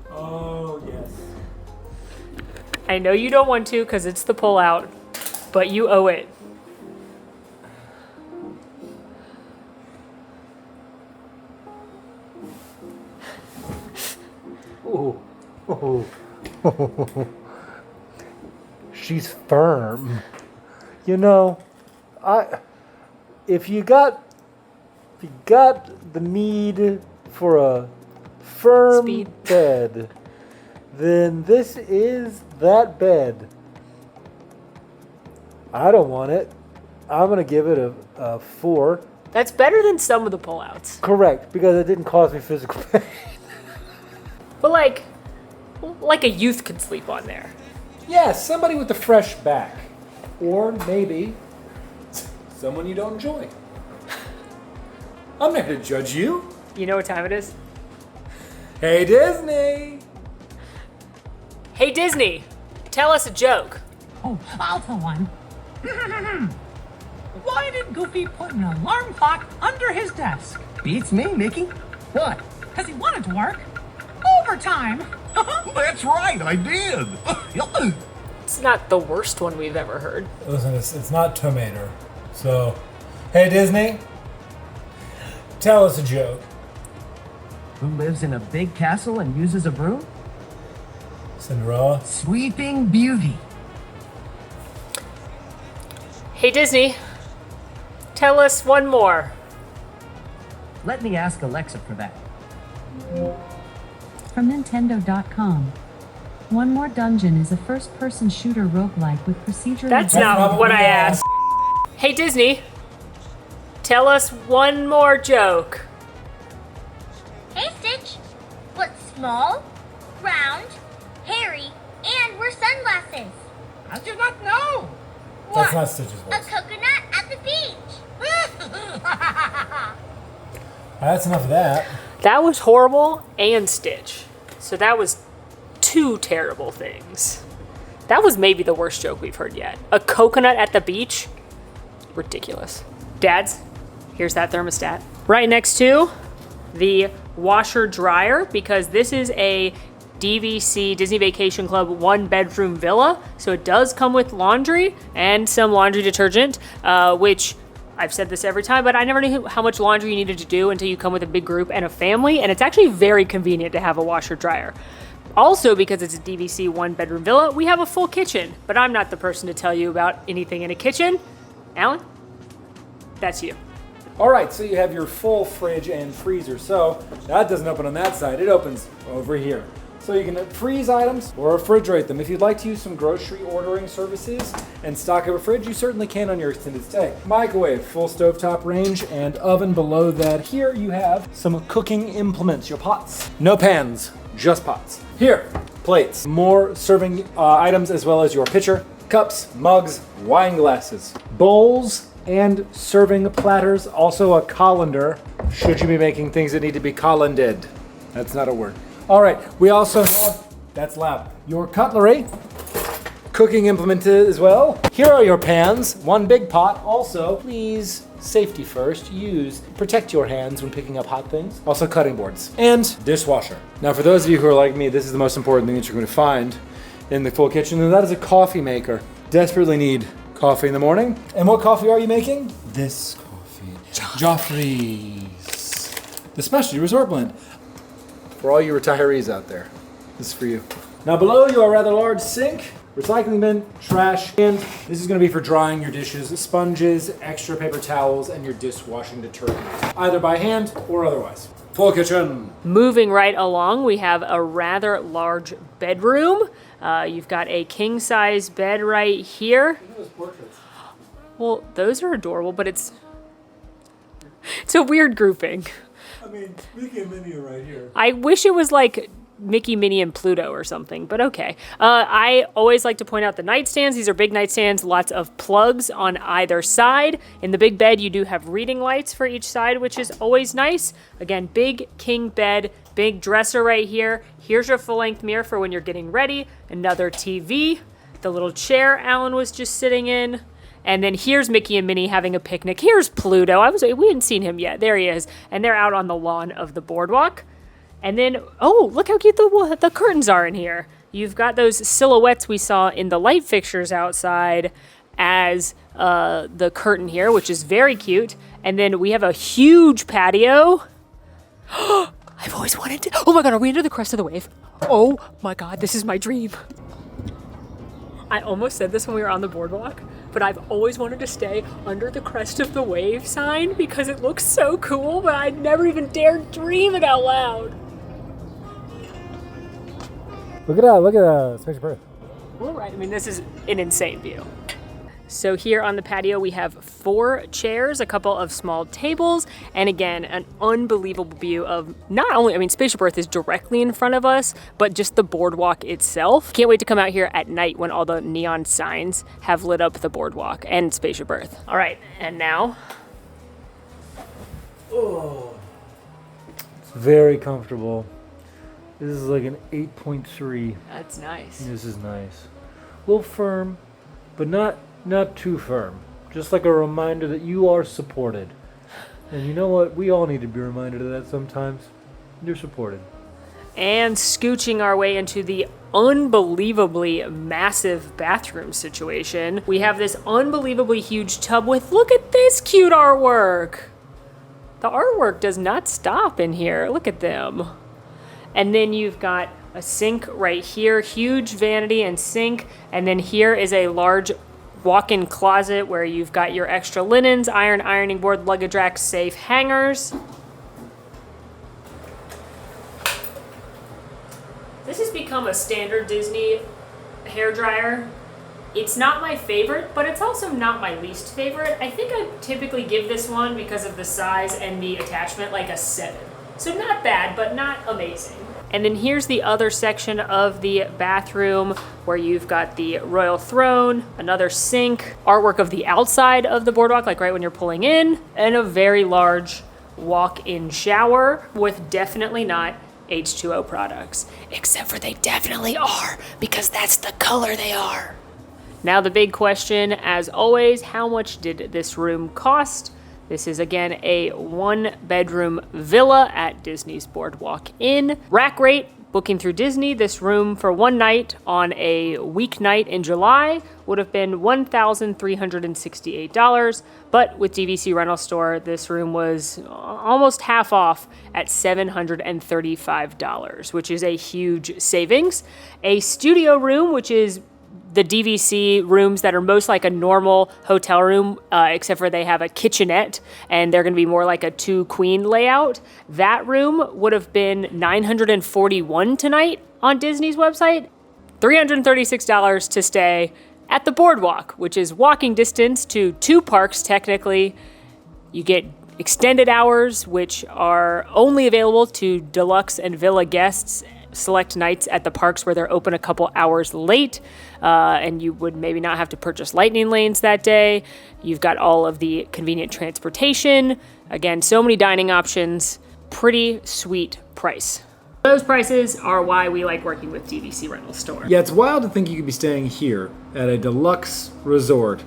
Oh, yes. I know you don't want to because it's the pull-out, but you owe it. Oh. She's firm. You know, if you got the need for a firm bed, then this is that bed. I don't want it. I'm gonna give it a 4. That's better than some of the pullouts. Correct, because it didn't cause me physical pain. But like a youth could sleep on there. Yes, somebody with a fresh back. Or maybe someone you don't enjoy. I'm not going to judge you. You know what time it is? Hey, Disney! Hey, Disney, tell us a joke. Oh, I'll tell one. Why did Goofy put an alarm clock under his desk? Beats me, Mickey. What? Because he wanted to work overtime. That's right, I did. It's not the worst one we've ever heard. Listen, it's not tomato. So, hey, Disney, tell us a joke. Who lives in a big castle and uses a broom? Cinderella. Sweeping Beauty. Hey, Disney, tell us one more. Let me ask Alexa for that. From Nintendo.com. One More Dungeon is a first-person shooter roguelike with procedural... That's not what I asked. Hey, Disney. Tell us one more joke. Hey, Stitch. What's small, round, hairy, and wear sunglasses? I do not know. That's not Stitch's A voice. coconut at the beach. That's enough of that. That was horrible and Stitch. So that was two terrible things. That was maybe the worst joke we've heard yet. A coconut at the beach? Ridiculous. Dads, here's that thermostat. Right next to the washer dryer, because this is a DVC, Disney Vacation Club, 1-bedroom villa. So it does come with laundry and some laundry detergent, which I've said this every time, but I never knew how much laundry you needed to do until you come with a big group and a family. And it's actually very convenient to have a washer dryer. Also, because it's a DVC 1-bedroom villa, we have a full kitchen, but I'm not the person to tell you about anything in a kitchen. Alan, that's you. All right, so you have your full fridge and freezer. So that doesn't open on that side. It opens over here. So you can freeze items or refrigerate them. If you'd like to use some grocery ordering services and stock up a fridge, you certainly can on your extended stay. Microwave, full stovetop range, and oven below that. Here you have some cooking implements, your pots. No pans, just pots. Here, plates, more serving items as well as your pitcher, cups, mugs, wine glasses, bowls, and serving platters. Also a colander, should you be making things that need to be colanded. That's not a word. All right, we also have, that's loud, your cutlery, cooking implement as well. Here are your pans, one big pot. Also, please, safety first, protect your hands when picking up hot things. Also cutting boards and dishwasher. Now for those of you who are like me, this is the most important thing that you're going to find in the full kitchen, and that is a coffee maker. Desperately need coffee in the morning. And what coffee are you making? This coffee. Joffrey's. The specialty resort blend. For all you retirees out there, this is for you. Now below you are a rather large sink, recycling bin, trash, and this is going to be for drying your dishes, sponges, extra paper towels, and your dishwashing detergent, either by hand or otherwise. Full kitchen. Moving right along, we have a rather large bedroom. You've got a king-size bed right here. Well, those are adorable, but it's a weird grouping. I mean, Mickey and Minnie are right here. I wish it was like Mickey, Minnie, and Pluto or something, but okay. I always like to point out the nightstands. These are big nightstands, lots of plugs on either side. In the big bed, you do have reading lights for each side, which is always nice. Again, big king bed, big dresser right here. Here's your full-length mirror for when you're getting ready. Another TV, the little chair Alan was just sitting in. And then here's Mickey and Minnie having a picnic. Here's Pluto. We hadn't seen him yet. There he is. And they're out on the lawn of the boardwalk. And then, oh, look how cute the curtains are in here. You've got those silhouettes we saw in the light fixtures outside as the curtain here, which is very cute. And then we have a huge patio. I've always wanted to. Oh my God, are we under the crest of the wave? Oh my God, this is my dream. I almost said this when we were on the boardwalk, but I've always wanted to stay under the crest of the wave sign because it looks so cool, but I'd never even dared dream it out loud. Look at that, Space Birth. All right, I mean, this is an insane view. So here on the patio, we have 4 chairs, a couple of small tables, and again, an unbelievable view of not only, I mean, Spaceship Earth is directly in front of us, but just the boardwalk itself. Can't wait to come out here at night when all the neon signs have lit up the boardwalk and Spaceship Earth. All right, and now. Oh, it's very comfortable. This is like an 8.3. That's nice. This is nice. A little firm, but not too firm. Just like a reminder that you are supported. And you know what? We all need to be reminded of that sometimes. You're supported. And scooching our way into the unbelievably massive bathroom situation, we have this unbelievably huge tub with, look at this cute artwork. The artwork does not stop in here. Look at them. And then you've got a sink right here, huge vanity and sink. And then here is a large walk-in closet where you've got your extra linens, ironing board, luggage rack, safe hangers. This has become a standard Disney hair dryer. It's not my favorite, but it's also not my least favorite. I think I typically give this one, because of the size and the attachment, like a 7. So not bad, but not amazing. And then here's the other section of the bathroom where you've got the royal throne, another sink, artwork of the outside of the boardwalk, like right when you're pulling in, and a very large walk-in shower with definitely not H2O products. Except for they definitely are, because that's the color they are. Now the big question, as always, how much did this room cost? This is again a 1-bedroom villa at Disney's Boardwalk Inn. Rack rate, booking through Disney, this room for one night on a weeknight in July would have been $1,368. But with DVC Rental Store, this room was almost half off at $735, which is a huge savings. A studio room, which is the DVC rooms that are most like a normal hotel room, except for they have a kitchenette and they're going to be more like a 2-queen layout. That room would have been $941 tonight on Disney's website. $336 to stay at the Boardwalk, which is walking distance to 2 parks technically. You get extended hours, which are only available to deluxe and villa guests select nights at the parks where they're open a couple hours late, and you would maybe not have to purchase lightning lanes that day. You've got all of the convenient transportation. Again, so many dining options. Pretty sweet price. Those prices are why we like working with DVC Rental Store. Yeah, it's wild to think you could be staying here at a deluxe resort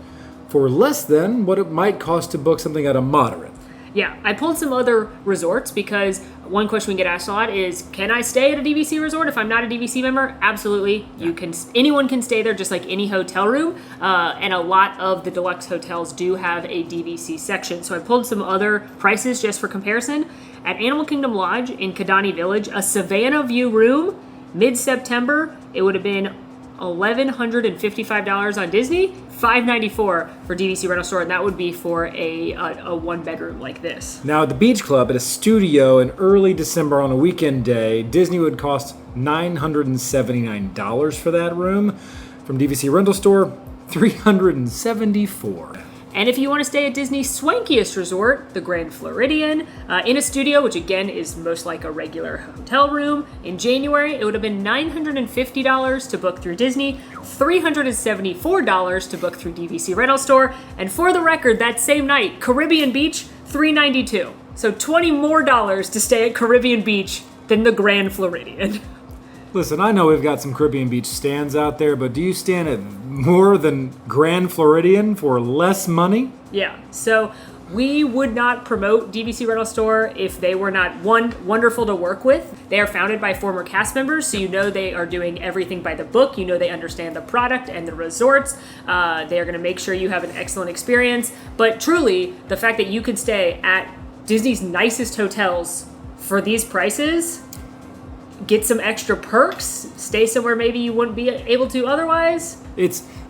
for less than what it might cost to book something at a moderate. Yeah, I pulled some other resorts because one question we get asked a lot is, can I stay at a DVC resort if I'm not a DVC member? Absolutely. Yeah. You can. Anyone can stay there just like any hotel room. And a lot of the deluxe hotels do have a DVC section. So I pulled some other prices just for comparison. At Animal Kingdom Lodge in Kidani Village, a Savannah View room, mid-September, it would have been $1,155 on Disney, $594 for DVC Rental Store, and that would be for a 1-bedroom like this. Now at the Beach Club at a studio in early December on a weekend day, Disney would cost $979 for that room. From DVC Rental Store, $374. And if you want to stay at Disney's swankiest resort, the Grand Floridian, in a studio, which again is most like a regular hotel room, in January, it would have been $950 to book through Disney, $374 to book through DVC Rental Store, and for the record, that same night, Caribbean Beach, $392. So $20 more to stay at Caribbean Beach than the Grand Floridian. Listen, I know we've got some Caribbean Beach stands out there, but do you stand at more than Grand Floridian for less money? Yeah, so we would not promote DVC Rental Store if they were not, one, wonderful to work with. They are founded by former cast members, so you know they are doing everything by the book. You know they understand the product and the resorts. They are going to make sure you have an excellent experience. But truly, the fact that you can stay at Disney's nicest hotels for these prices, get some extra perks, stay somewhere maybe you wouldn't be able to otherwise.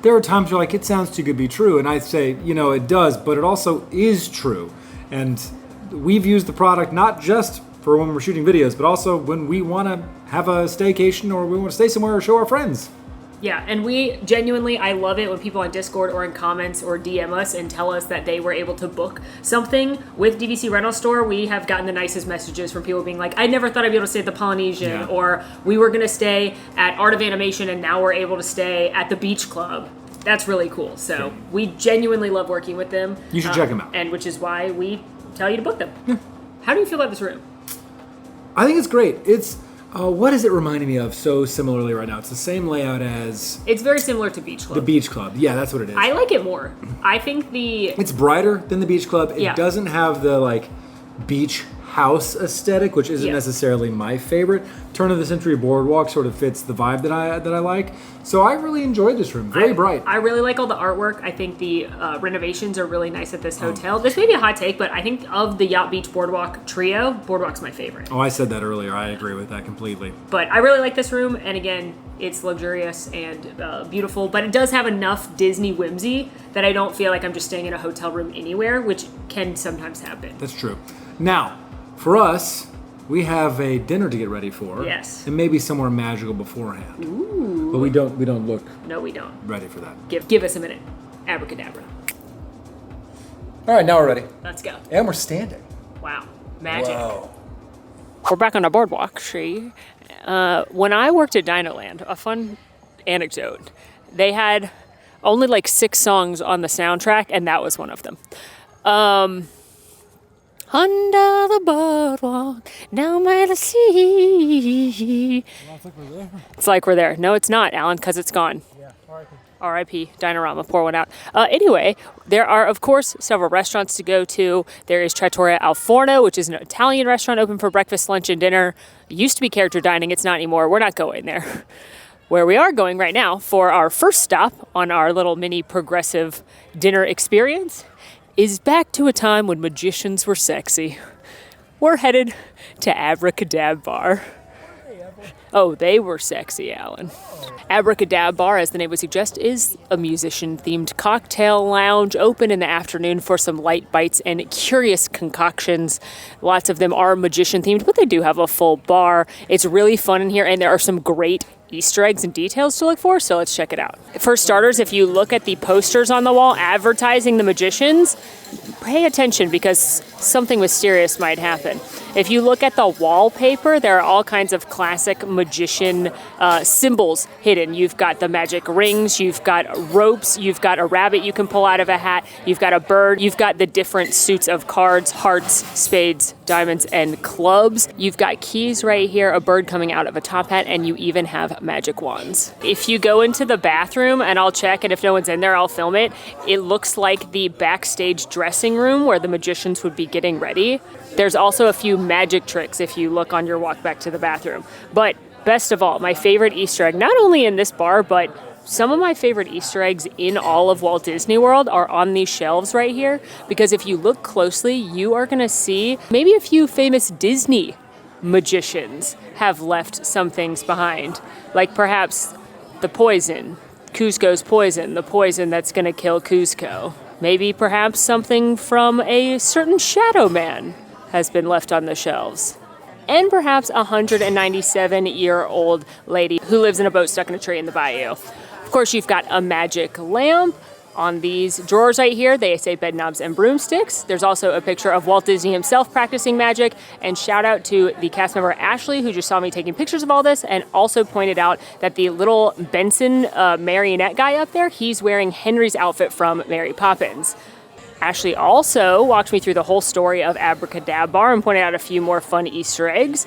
There are times you're like, it sounds too good to be true, and I say, it does, but it also is true. And we've used the product not just for when we're shooting videos, but also when we want to have a staycation or we want to stay somewhere or show our friends. Yeah, and we genuinely, I love it when people on Discord or in comments or DM us and tell us that they were able to book something with DVC Rental Store. We have gotten the nicest messages from people being like, I never thought I'd be able to stay at the Polynesian, or we were going to stay at Art of Animation and now we're able to stay at the Beach Club. That's really cool. So we genuinely love working with them. You should check them out. And which is why we tell you to book them. Yeah. How do you feel about this room? I think it's great. It's... what is it reminding me of so similarly right now? It's the same layout as... It's very similar to Beach Club. The Beach Club. Yeah, that's what it is. I like it more. I think It's brighter than the Beach Club. It doesn't have the, beach house aesthetic, which isn't necessarily my favorite. Turn of the Century Boardwalk sort of fits the vibe that I like. So I really enjoyed this room. Very bright. I really like all the artwork. I think the renovations are really nice at this hotel. This may be a hot take, but I think of the Yacht Beach Boardwalk trio, Boardwalk's my favorite. Oh, I said that earlier. I agree with that completely. But I really like this room, and again, it's luxurious and beautiful, but it does have enough Disney whimsy that I don't feel like I'm just staying in a hotel room anywhere, which can sometimes happen. That's true. Now, for us, We have a dinner to get ready for. Yes. And maybe somewhere magical beforehand. Ooh. But we don't look No, we don't. ready for that. Give us a minute. Abracadabra. All right, now we're ready. Let's go. And we're standing. Wow. Magic. Whoa. We're back on our boardwalk, Shree. When I worked at Dinoland, a fun anecdote, they had only like 6 songs on the soundtrack, and that was one of them. Under the boardwalk, down by the sea. It's like we're there. No, it's not, Alan, because it's gone. Yeah, R.I.P. R.I.P. Dinorama, pour one out. Anyway, there are, of course, several restaurants to go to. There is Trattoria Al Forno, which is an Italian restaurant open for breakfast, lunch, and dinner. It used to be character dining. It's not anymore. We're not going there. Where we are going right now for our first stop on our little mini progressive dinner experience is back to a time when magicians were sexy. We're headed to Abracadabar. Oh, they were sexy, Alan. Abracadabar, as the name would suggest, is a musician-themed cocktail lounge open in the afternoon for some light bites and curious concoctions. Lots of them are magician-themed, but they do have a full bar. It's really fun in here, and there are some great Easter eggs and details to look for, so let's check it out. For starters, if you look at the posters on the wall advertising the magicians, pay attention because something mysterious might happen. If you look at the wallpaper, there are all kinds of classic magician symbols hidden. You've got the magic rings, you've got ropes, you've got a rabbit you can pull out of a hat, you've got a bird, you've got the different suits of cards, hearts, spades, diamonds, and clubs. You've got keys right here, a bird coming out of a top hat, and you even have magic wands. If you go into the bathroom, and I'll check, and if no one's in there, I'll film it, it looks like the backstage dressing room where the magicians would be getting ready. There's also a few magic tricks if you look on your walk back to the bathroom. But best of all, my favorite Easter egg, not only in this bar, but some of my favorite Easter eggs in all of Walt Disney World are on these shelves right here, because if you look closely, you are going to see maybe a few famous Disney magicians have left some things behind, like perhaps the poison, Cusco's poison, the poison that's going to kill Cusco. Maybe perhaps something from a certain Shadow Man has been left on the shelves. And perhaps a 197-year-old lady who lives in a boat stuck in a tree in the bayou. Of course, you've got a magic lamp. On these drawers right here, they say bed knobs and broomsticks. There's also a picture of Walt Disney himself practicing magic. And shout out to the cast member Ashley, who just saw me taking pictures of all this, and also pointed out that the little Benson marionette guy up there, he's wearing Henry's outfit from Mary Poppins. Ashley also walked me through the whole story of Abracadabar and pointed out a few more fun Easter eggs.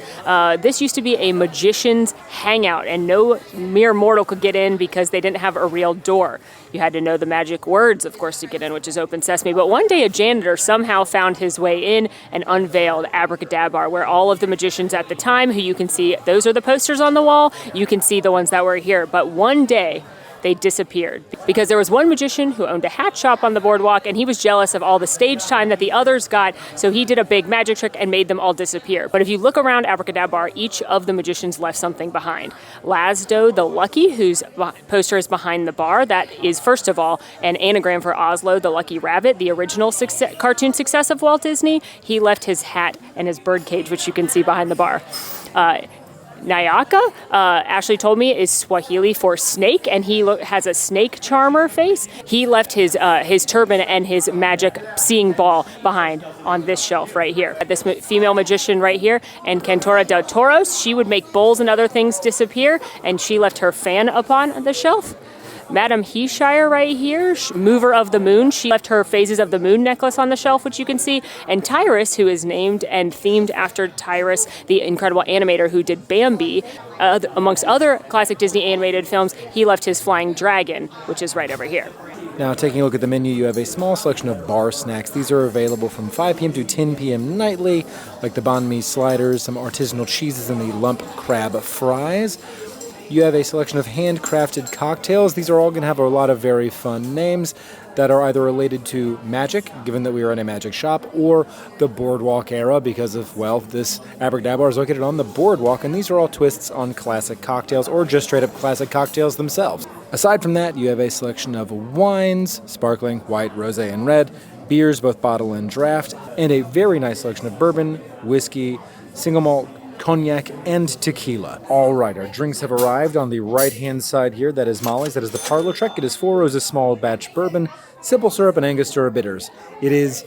This used to be a magician's hangout, and no mere mortal could get in because they didn't have a real door. You had to know the magic words, of course, to get in, which is open sesame. But one day a janitor somehow found his way in and unveiled Abracadabar, where all of the magicians at the time, who you can see, those are the posters on the wall, you can see the ones that were here. But one day, they disappeared because there was one magician who owned a hat shop on the boardwalk, and he was jealous of all the stage time that the others got, so he did a big magic trick and made them all disappear. But if you look around Abracadabar, each of the magicians left something behind. Laszlo the Lucky, whose poster is behind the bar, that is, first of all, an anagram for Oslo the Lucky Rabbit, the original cartoon success of Walt Disney. He left his hat and his birdcage, which you can see behind the bar. Nyaka, Ashley told me, is Swahili for snake, and he has a snake charmer face. He left his turban and his magic seeing ball behind on this shelf right here. This female magician right here, and Cantora del Toros, she would make bowls and other things disappear, and she left her fan upon the shelf. Madam Heeshire right here, mover of the moon, she left her phases of the moon necklace on the shelf, which you can see. And Tyrus, who is named and themed after Tyrus, the incredible animator who did Bambi, amongst other classic Disney animated films, he left his flying dragon, which is right over here. Now, taking a look at the menu, you have a small selection of bar snacks. These are available from 5 p.m. to 10 p.m. nightly, like the banh mi sliders, some artisanal cheeses, and the lump crab fries. You have a selection of handcrafted cocktails. These are all going to have a lot of very fun names that are either related to magic, given that we are in a magic shop, or the boardwalk era because of, well, this Abracadabar is located on the boardwalk, and these are all twists on classic cocktails or just straight up classic cocktails themselves. Aside from that, you have a selection of wines, sparkling, white, rosé, and red. beers, both bottle and draft, and a very nice selection of bourbon, whiskey, single malt, cognac, and tequila. All right, our drinks have arrived on the right-hand side here. That is Molly's. That is the Parlor Trek. It is 4 roses small batch bourbon, simple syrup, and Angostura bitters. It is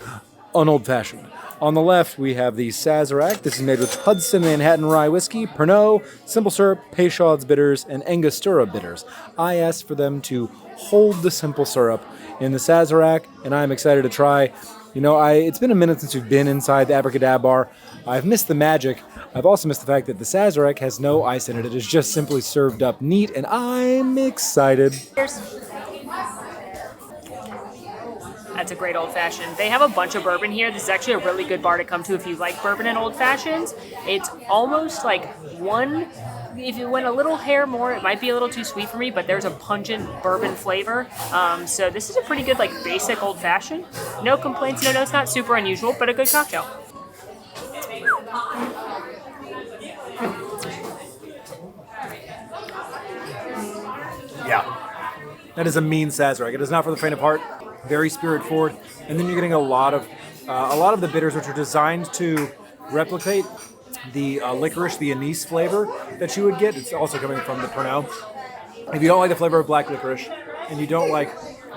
an old-fashioned. On the left, we have the Sazerac. This is made with Hudson Manhattan Rye Whiskey, Pernod, simple syrup, Peychaud's bitters, and Angostura bitters. I asked for them to hold the simple syrup in the Sazerac, and I'm excited to try. You know, it's been a minute since we've been inside the Abracadabar. I've missed the magic. I've also missed the fact that the Sazerac has no ice in it. It is just simply served up neat, and I'm excited. Cheers. That's a great old-fashioned. They have a bunch of bourbon here. This is actually a really good bar to come to if you like bourbon and old-fashions. It's almost like one... If you went a little hair more, it might be a little too sweet for me, but there's a pungent bourbon flavor. So this is a pretty good, like, basic old-fashioned. No complaints. No, it's not super unusual, but a good cocktail. Yeah. That is a mean Sazerac. It is not for the faint of heart. Very spirit forward, and then you're getting a lot of the bitters which are designed to replicate the licorice, the anise flavor that you would get. It's also coming from the Pernod. If you don't like the flavor of black licorice and you don't like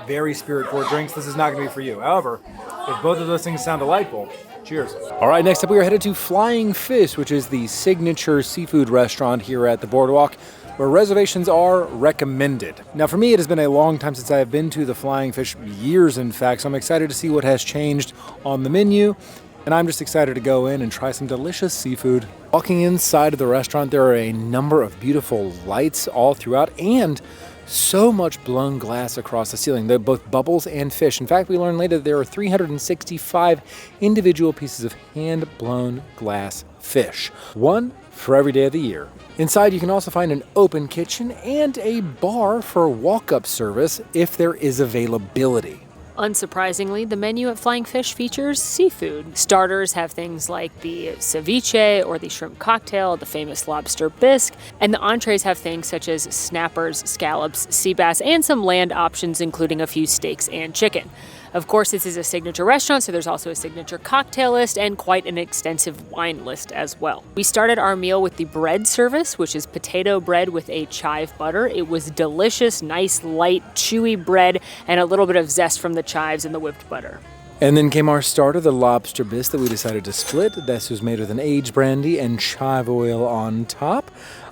very spirit forward drinks, this is not going to be for you. However, if both of those things sound delightful, cheers. All right, next up we are headed to Flying Fish, which is the signature seafood restaurant here at the Boardwalk, where reservations are recommended. Now for me, it has been a long time since I have been to the Flying Fish, years in fact, so I'm excited to see what has changed on the menu, and I'm just excited to go in and try some delicious seafood. Walking inside of the restaurant, there are a number of beautiful lights all throughout, and so much blown glass across the ceiling. They're both bubbles and fish. In fact, we learned later that there are 365 individual pieces of hand-blown glass fish, one for every day of the year. Inside, you can also find an open kitchen and a bar for walk-up service if there is availability. Unsurprisingly, the menu at Flying Fish features seafood. Starters have things like the ceviche or the shrimp cocktail, the famous lobster bisque, and the entrees have things such as snappers, scallops, sea bass, and some land options including a few steaks and chicken. Of course, this is a signature restaurant, so there's also a signature cocktail list and quite an extensive wine list as well. We started our meal with the bread service, which is potato bread with a chive butter. It was delicious, nice, light, chewy bread, and a little bit of zest from the chives and the whipped butter. And then came our starter, the lobster bisque that we decided to split. This was made with an aged brandy and chive oil on top.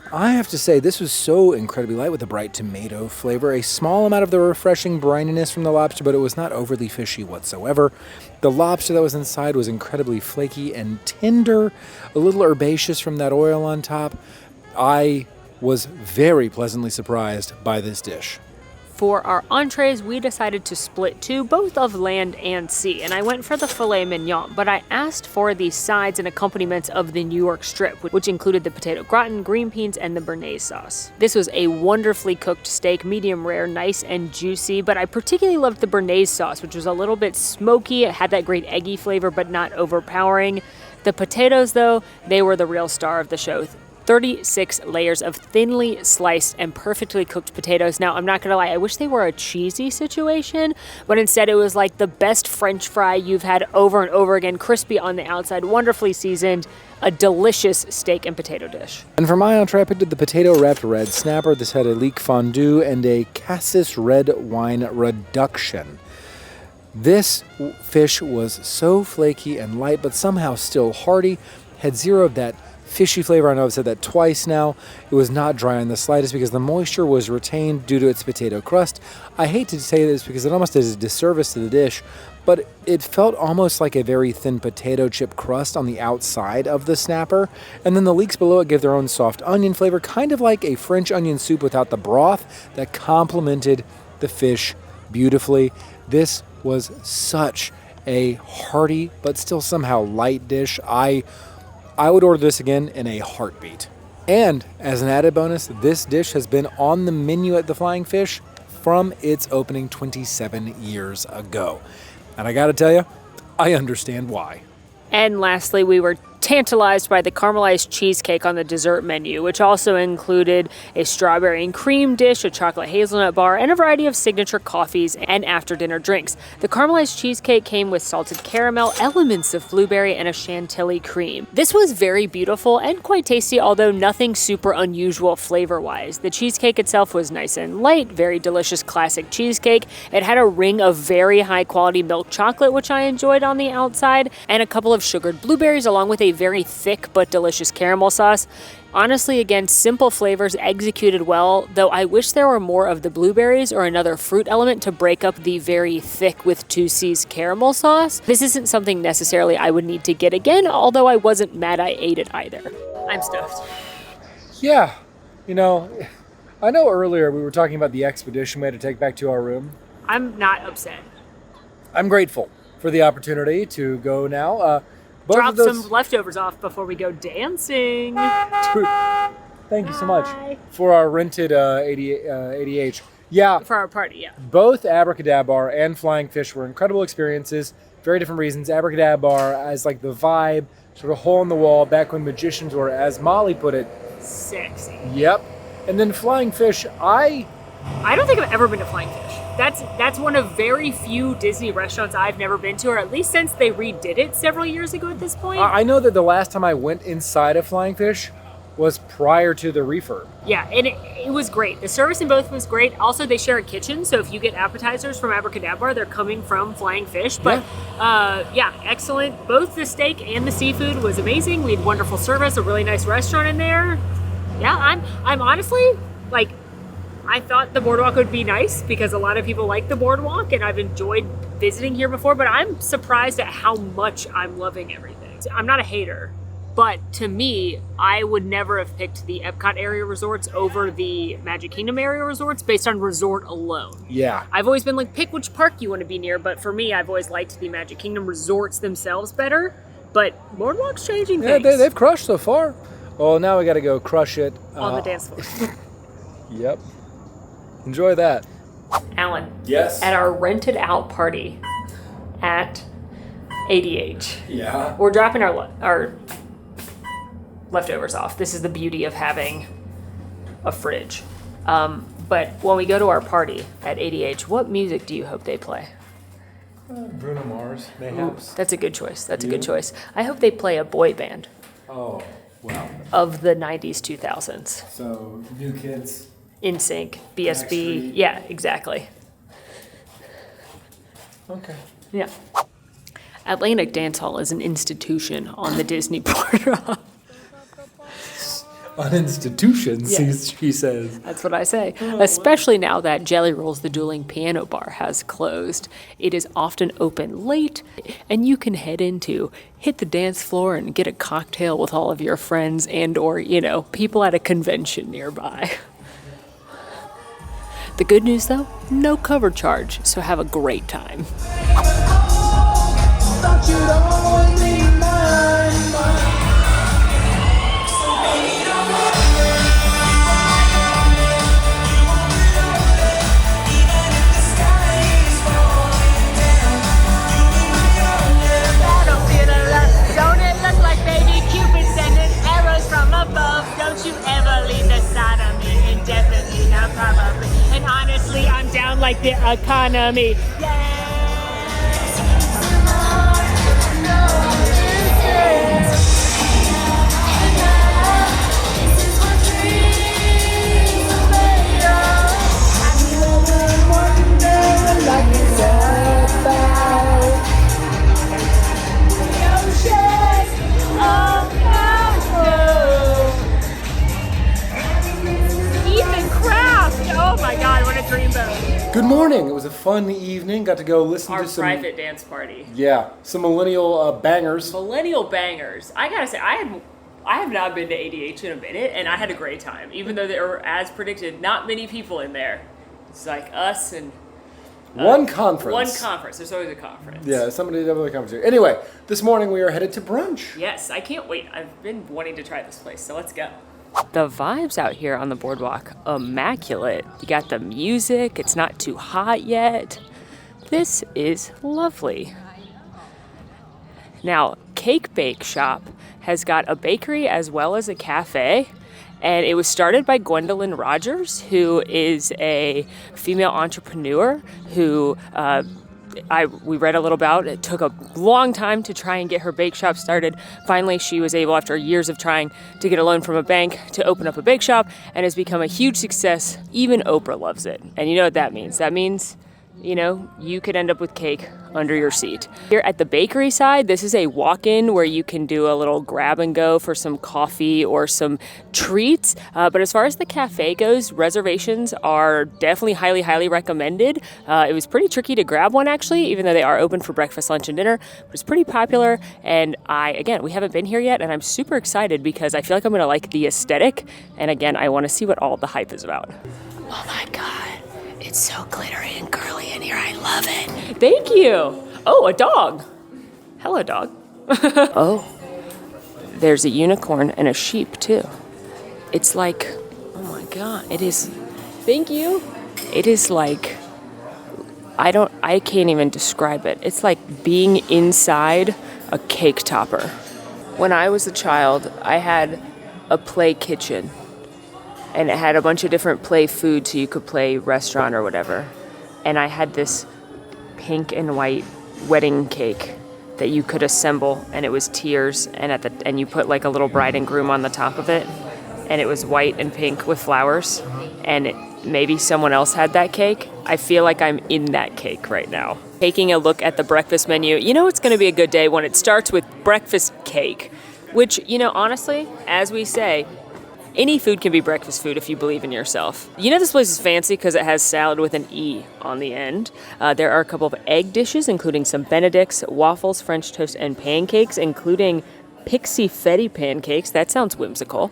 I have to say, this was so incredibly light with a bright tomato flavor, a small amount of the refreshing brininess from the lobster, but it was not overly fishy whatsoever. The lobster that was inside was incredibly flaky and tender, a little herbaceous from that oil on top. I was very pleasantly surprised by this dish. For our entrees, we decided to split two, both of land and sea, and I went for the filet mignon, but I asked for the sides and accompaniments of the New York strip, which included the potato gratin, green beans, and the béarnaise sauce. This was a wonderfully cooked steak, medium rare, nice and juicy, but I particularly loved the béarnaise sauce, which was a little bit smoky. It had that great eggy flavor, but not overpowering. The potatoes, though, they were the real star of the show. 36 layers of thinly sliced and perfectly cooked potatoes. Now, I'm not gonna lie, I wish they were a cheesy situation, but instead it was like the best French fry you've had over and over again, crispy on the outside, wonderfully seasoned, a delicious steak and potato dish. And for my entree, I picked the potato-wrapped red snapper. This had a leek fondue and a cassis red wine reduction. This fish was so flaky and light, but somehow still hearty, had zero of that fishy flavor. I know I've said that twice now. It was not dry in the slightest because the moisture was retained due to its potato crust. I hate to say this because it almost is a disservice to the dish, but it felt almost like a very thin potato chip crust on the outside of the snapper, and then the leeks below it give their own soft onion flavor, kind of like a French onion soup without the broth, that complemented the fish beautifully. This was such a hearty but still somehow light dish. I would order this again in a heartbeat. And as an added bonus, this dish has been on the menu at the Flying Fish from its opening 27 years ago. And I gotta tell you, I understand why. And lastly, we were tantalized by the caramelized cheesecake on the dessert menu, which also included a strawberry and cream dish, a chocolate hazelnut bar, and a variety of signature coffees and after-dinner drinks. The caramelized cheesecake came with salted caramel, elements of blueberry, and a chantilly cream. This was very beautiful and quite tasty, although nothing super unusual flavor-wise. The cheesecake itself was nice and light, very delicious classic cheesecake. It had a ring of very high-quality milk chocolate, which I enjoyed on the outside, and a couple of sugared blueberries, along with a very thick but delicious caramel sauce. Honestly, again, simple flavors executed well, though I wish there were more of the blueberries or another fruit element to break up the very thick with 2C's caramel sauce. This isn't something necessarily I would need to get again, although I wasn't mad I ate it either. I'm stuffed. Yeah, you know, I know earlier we were talking about the expedition we had to take back to our room. I'm not upset. I'm grateful for the opportunity to go now. Drop some leftovers off before we go dancing. Thank you so much for our rented ADH. Yeah. For our party, yeah. Both Abracadabar and Flying Fish were incredible experiences. Very different reasons. Abracadabar as like the vibe, sort of hole in the wall, back when magicians were, as Molly put it, sexy. Yep. And then Flying Fish, I don't think I've ever been to Flying Fish. That's one of very few Disney restaurants I've never been to, or at least since they redid it several years ago at this point. I know that the last time I went inside of Flying Fish was prior to the refurb. Yeah, and it was great. The service in both was great. Also, they share a kitchen, so if you get appetizers from Abracadabar, they're coming from Flying Fish. But yeah, excellent. Both the steak and the seafood was amazing. We had wonderful service, a really nice restaurant in there. Yeah, I'm honestly, like, I thought the Boardwalk would be nice because a lot of people like the Boardwalk and I've enjoyed visiting here before, but I'm surprised at how much I'm loving everything. I'm not a hater, but to me, I would never have picked the Epcot area resorts over the Magic Kingdom area resorts based on resort alone. Yeah. I've always been like, pick which park you want to be near, but for me, I've always liked the Magic Kingdom resorts themselves better, but Boardwalk's changing things. Yeah, they've crushed so far. Well, now we got to go crush it. On the dance floor. Yep. Enjoy that. Alan. Yes? At our rented out party at ADH. Yeah? We're dropping our leftovers off. This is the beauty of having a fridge. But when we go to our party at ADH, what music do you hope they play? Bruno Mars, mayhaps. That's a good choice. That's a good choice. I hope they play a boy band. Oh, wow. Of the 90s, 2000s. So, New Kids. NSYNC, BSB. Backstreet. Yeah, exactly. Okay. Yeah. Atlantic Dance Hall is an institution on the Disney Boardwalk. On institutions, Yes. she says. That's what I say. Especially now that Jelly Rolls, the dueling piano bar, has closed. It is often open late, and you can head hit the dance floor and get a cocktail with all of your friends and or, people at a convention nearby. The good news, though, no cover charge, so have a great time. Don't it look like baby Cupid sending arrows from above? Don't you ever leave the side of me indefinitely, now probably. And honestly, I'm down like the economy. Good morning. It was a fun evening. Got to go listen Our to some private dance party. Yeah, some millennial bangers. Millennial bangers. I gotta say, I have not been to ADH in a minute, and I had a great time. Even though there were, as predicted, not many people in there. It's like us and one conference. One conference. There's always a conference. Yeah, somebody definitely comes here. Anyway, this morning we are headed to brunch. Yes, I can't wait. I've been wanting to try this place, so let's go. The vibes out here on the boardwalk, immaculate. You got the music, it's not too hot yet. This is lovely. Now, Cake Bake Shop has got a bakery as well as a cafe. And it was started by Gwendolyn Rogers, who is a female entrepreneur who we read a little about. It took a long time to try and get her bake shop started. Finally, she was able, after years of trying, to get a loan from a bank to open up a bake shop, and has become a huge success. Even Oprah loves it. And you know what that means? That means, you know, you could end up with cake under your seat. Here at the bakery side, this is a walk-in where you can do a little grab and go for some coffee or some treats. But as far as the cafe goes, reservations are definitely highly, highly recommended. It was pretty tricky to grab one, actually, even though they are open for breakfast, lunch, and dinner. But it's pretty popular. And we haven't been here yet, and I'm super excited because I feel like I'm going to like the aesthetic. And again, I want to see what all the hype is about. Oh my God. It's so glittery and girly in here. I love it. Thank you. Oh, a dog. Hello, dog. Oh, there's a unicorn and a sheep, too. It's like, oh my God. It is, thank you. It is like, I can't even describe it. It's like being inside a cake topper. When I was a child, I had a play kitchen. And it had a bunch of different play food, so you could play restaurant or whatever. And I had this pink and white wedding cake that you could assemble, and it was tiers, and you put like a little bride and groom on the top of it, and it was white and pink with flowers. And maybe someone else had that cake. I feel like I'm in that cake right now. Taking a look at the breakfast menu, you know it's going to be a good day when it starts with breakfast cake, which, you know, honestly, as we say, any food can be breakfast food if you believe in yourself. You know this place is fancy because it has salad with an E on the end. There are a couple of egg dishes, including some Benedicts, waffles, French toast, and pancakes, including pixie fetty pancakes. That sounds whimsical.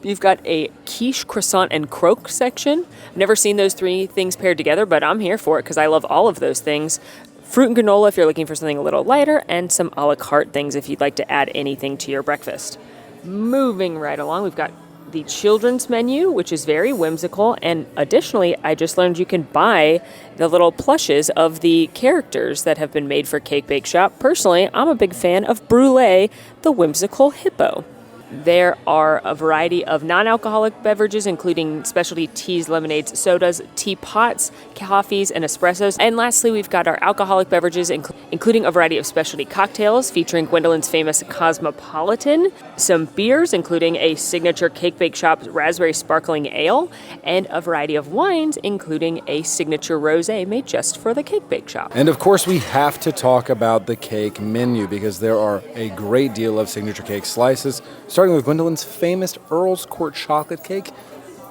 You've got a quiche, croissant, and croque section. I've never seen those three things paired together, but I'm here for it because I love all of those things. Fruit and granola if you're looking for something a little lighter, and some a la carte things if you'd like to add anything to your breakfast. Moving right along, we've got the children's menu, which is very whimsical, and additionally, I just learned you can buy the little plushes of the characters that have been made for Cake Bake Shop. Personally, I'm a big fan of Brûlée, the whimsical hippo. There are a variety of non-alcoholic beverages, including specialty teas, lemonades, sodas, teapots, coffees, and espressos. And lastly, we've got our alcoholic beverages, including a variety of specialty cocktails featuring Gwendolyn's famous Cosmopolitan, some beers, including a signature Cake Bake Shop raspberry sparkling ale, and a variety of wines, including a signature rosé made just for the Cake Bake Shop. And of course, we have to talk about the cake menu because there are a great deal of signature cake slices, starting with Gwendolyn's famous Earl's Court chocolate cake.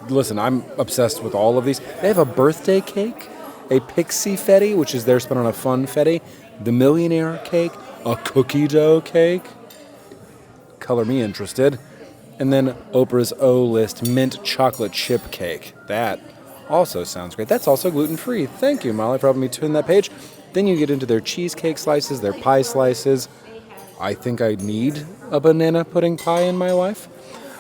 Listen, I'm obsessed with all of these. They have a birthday cake, a pixie fetty, which is their spin on a funfetti, the millionaire cake, a cookie dough cake. Color me interested. And then Oprah's O-list mint chocolate chip cake. That also sounds great. That's also gluten-free. Thank you, Molly, for helping me turn that page. Then you get into their cheesecake slices, their pie slices. I think I need a banana pudding pie in my life.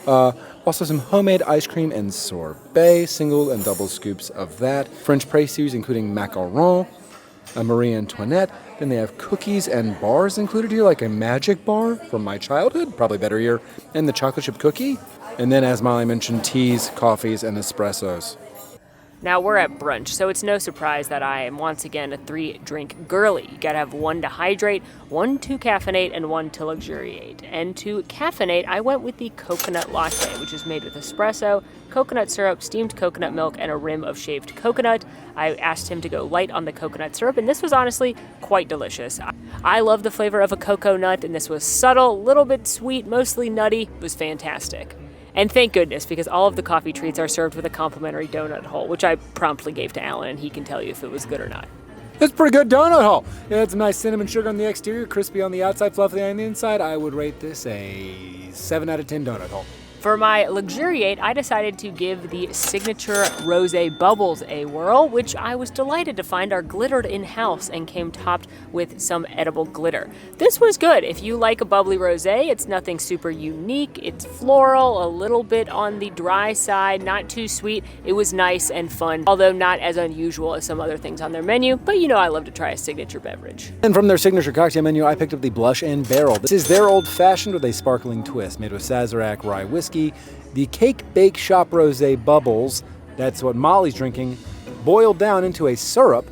Also some homemade ice cream and sorbet, single and double scoops of that. French pastries, including macaron, a Marie Antoinette. Then they have cookies and bars included here, like a magic bar from my childhood, probably better here, and the chocolate chip cookie. And then, as Molly mentioned, teas, coffees, and espressos. Now we're at brunch, so it's no surprise that I am once again a 3-drink girly. You gotta have one to hydrate, one to caffeinate, and one to luxuriate. And to caffeinate, I went with the coconut latte, which is made with espresso, coconut syrup, steamed coconut milk, and a rim of shaved coconut. I asked him to go light on the coconut syrup, and this was honestly quite delicious. I love the flavor of a cocoa nut, and this was subtle, a little bit sweet, mostly nutty. It was fantastic. And thank goodness, because all of the coffee treats are served with a complimentary donut hole, which I promptly gave to Alan, and he can tell you if it was good or not. It's a pretty good donut hole. It had some nice cinnamon sugar on the exterior, crispy on the outside, fluffy on the inside. I would rate this a 7 out of 10 donut hole. For my luxuriate, I decided to give the signature rosé bubbles a whirl, which I was delighted to find are glittered in-house and came topped with some edible glitter. This was good. If you like a bubbly rosé, it's nothing super unique. It's floral, a little bit on the dry side, not too sweet. It was nice and fun, although not as unusual as some other things on their menu, but you know I love to try a signature beverage. And from their signature cocktail menu, I picked up the Blush and Barrel. This is their old-fashioned with a sparkling twist, made with Sazerac rye whiskey. The Cake Bake Shop Rosé Bubbles, that's what Molly's drinking, boiled down into a syrup,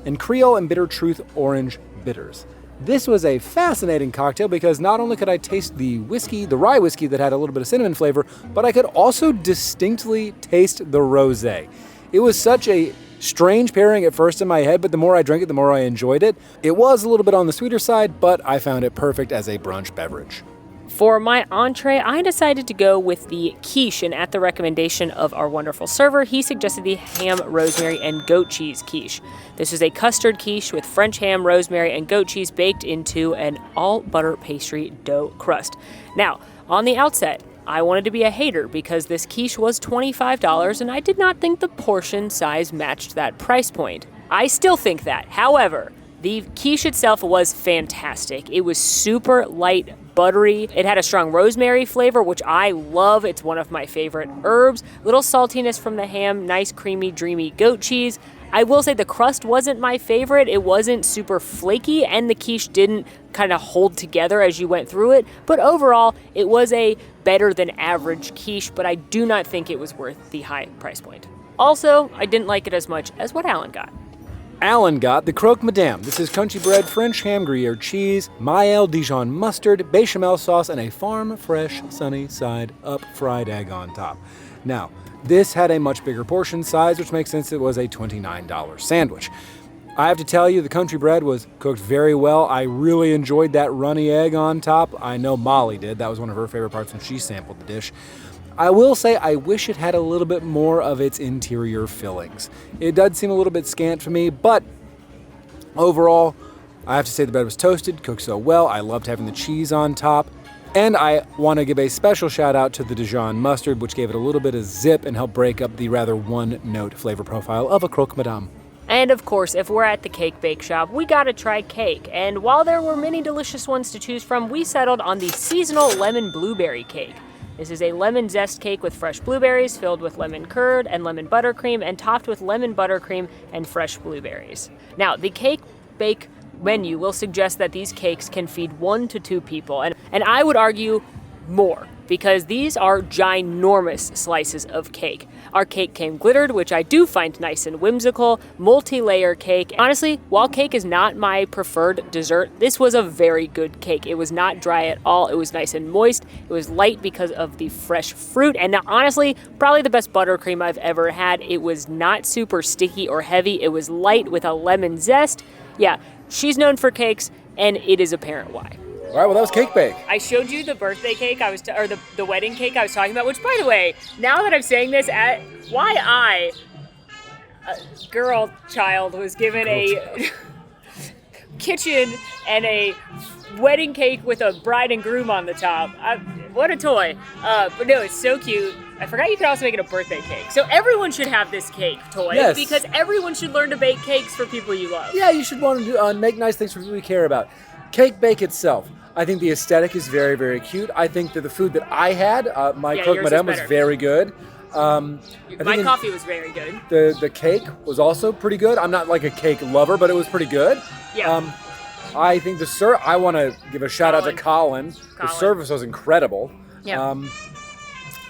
and Creole and Bitter Truth Orange Bitters. This was a fascinating cocktail because not only could I taste the whiskey, the rye whiskey that had a little bit of cinnamon flavor, but I could also distinctly taste the rosé. It was such a strange pairing at first in my head, but the more I drank it, the more I enjoyed it. It was a little bit on the sweeter side, but I found it perfect as a brunch beverage. For my entree, I decided to go with the quiche, and at the recommendation of our wonderful server, he suggested the ham, rosemary, and goat cheese quiche. This is a custard quiche with French ham, rosemary, and goat cheese baked into an all-butter pastry dough crust. Now, on the outset, I wanted to be a hater because this quiche was $25, and I did not think the portion size matched that price point. I still think that. However, the quiche itself was fantastic. It was super light, buttery. It had a strong rosemary flavor, which I love. It's one of my favorite herbs. Little saltiness from the ham, nice creamy, dreamy goat cheese. I will say the crust wasn't my favorite. It wasn't super flaky, and the quiche didn't kind of hold together as you went through it. But overall, it was a better than average quiche, but I do not think it was worth the high price point. Also, I didn't like it as much as what Alan got. Alan got the Croque Madame. This is country bread, French ham Gruyere cheese, Maille Dijon mustard, bechamel sauce, and a farm fresh sunny side up fried egg on top. Now, this had a much bigger portion size, which makes sense. It was a $29 sandwich. I have to tell you, the country bread was cooked very well. I really enjoyed that runny egg on top. I know Molly did. That was one of her favorite parts when she sampled the dish. I will say I wish it had a little bit more of its interior fillings. It does seem a little bit scant for me, but overall, I have to say the bread was toasted, cooked so well. I loved having the cheese on top. And I want to give a special shout out to the Dijon mustard, which gave it a little bit of zip and helped break up the rather one-note flavor profile of a Croque Madame. And of course, if we're at the cake bake shop, we gotta try cake. And while there were many delicious ones to choose from, we settled on the seasonal lemon blueberry cake. This is a lemon zest cake with fresh blueberries filled with lemon curd and lemon buttercream and topped with lemon buttercream and fresh blueberries. Now, the cake bake menu will suggest that these cakes can feed 1 to 2 people, and I would argue more, because these are ginormous slices of cake. Our cake came glittered, which I do find nice and whimsical, multi-layer cake. Honestly, while cake is not my preferred dessert, this was a very good cake. It was not dry at all. It was nice and moist. It was light because of the fresh fruit, and honestly, probably the best buttercream I've ever had. It was not super sticky or heavy. It was light with a lemon zest. Yeah, she's known for cakes, and it is apparent why. All right, well, that was cake bake. I showed you the birthday cake or the wedding cake I was talking about, which, by the way, now that I'm saying this, a girl child was given a kitchen and a wedding cake with a bride and groom on the top. What a toy. But no, it's so cute. I forgot you could also make it a birthday cake. So everyone should have this cake toy, yes, because everyone should learn to bake cakes for people you love. Yeah, you should want to make nice things for people you care about. Cake bake itself, I think the aesthetic is very, very cute. I think that the food that I had, my Croque Madame, was very good. My coffee was very good. The cake was also pretty good. I'm not like a cake lover, but it was pretty good. Yeah. I think I want to give a shout out to Colin. The service was incredible. Yeah.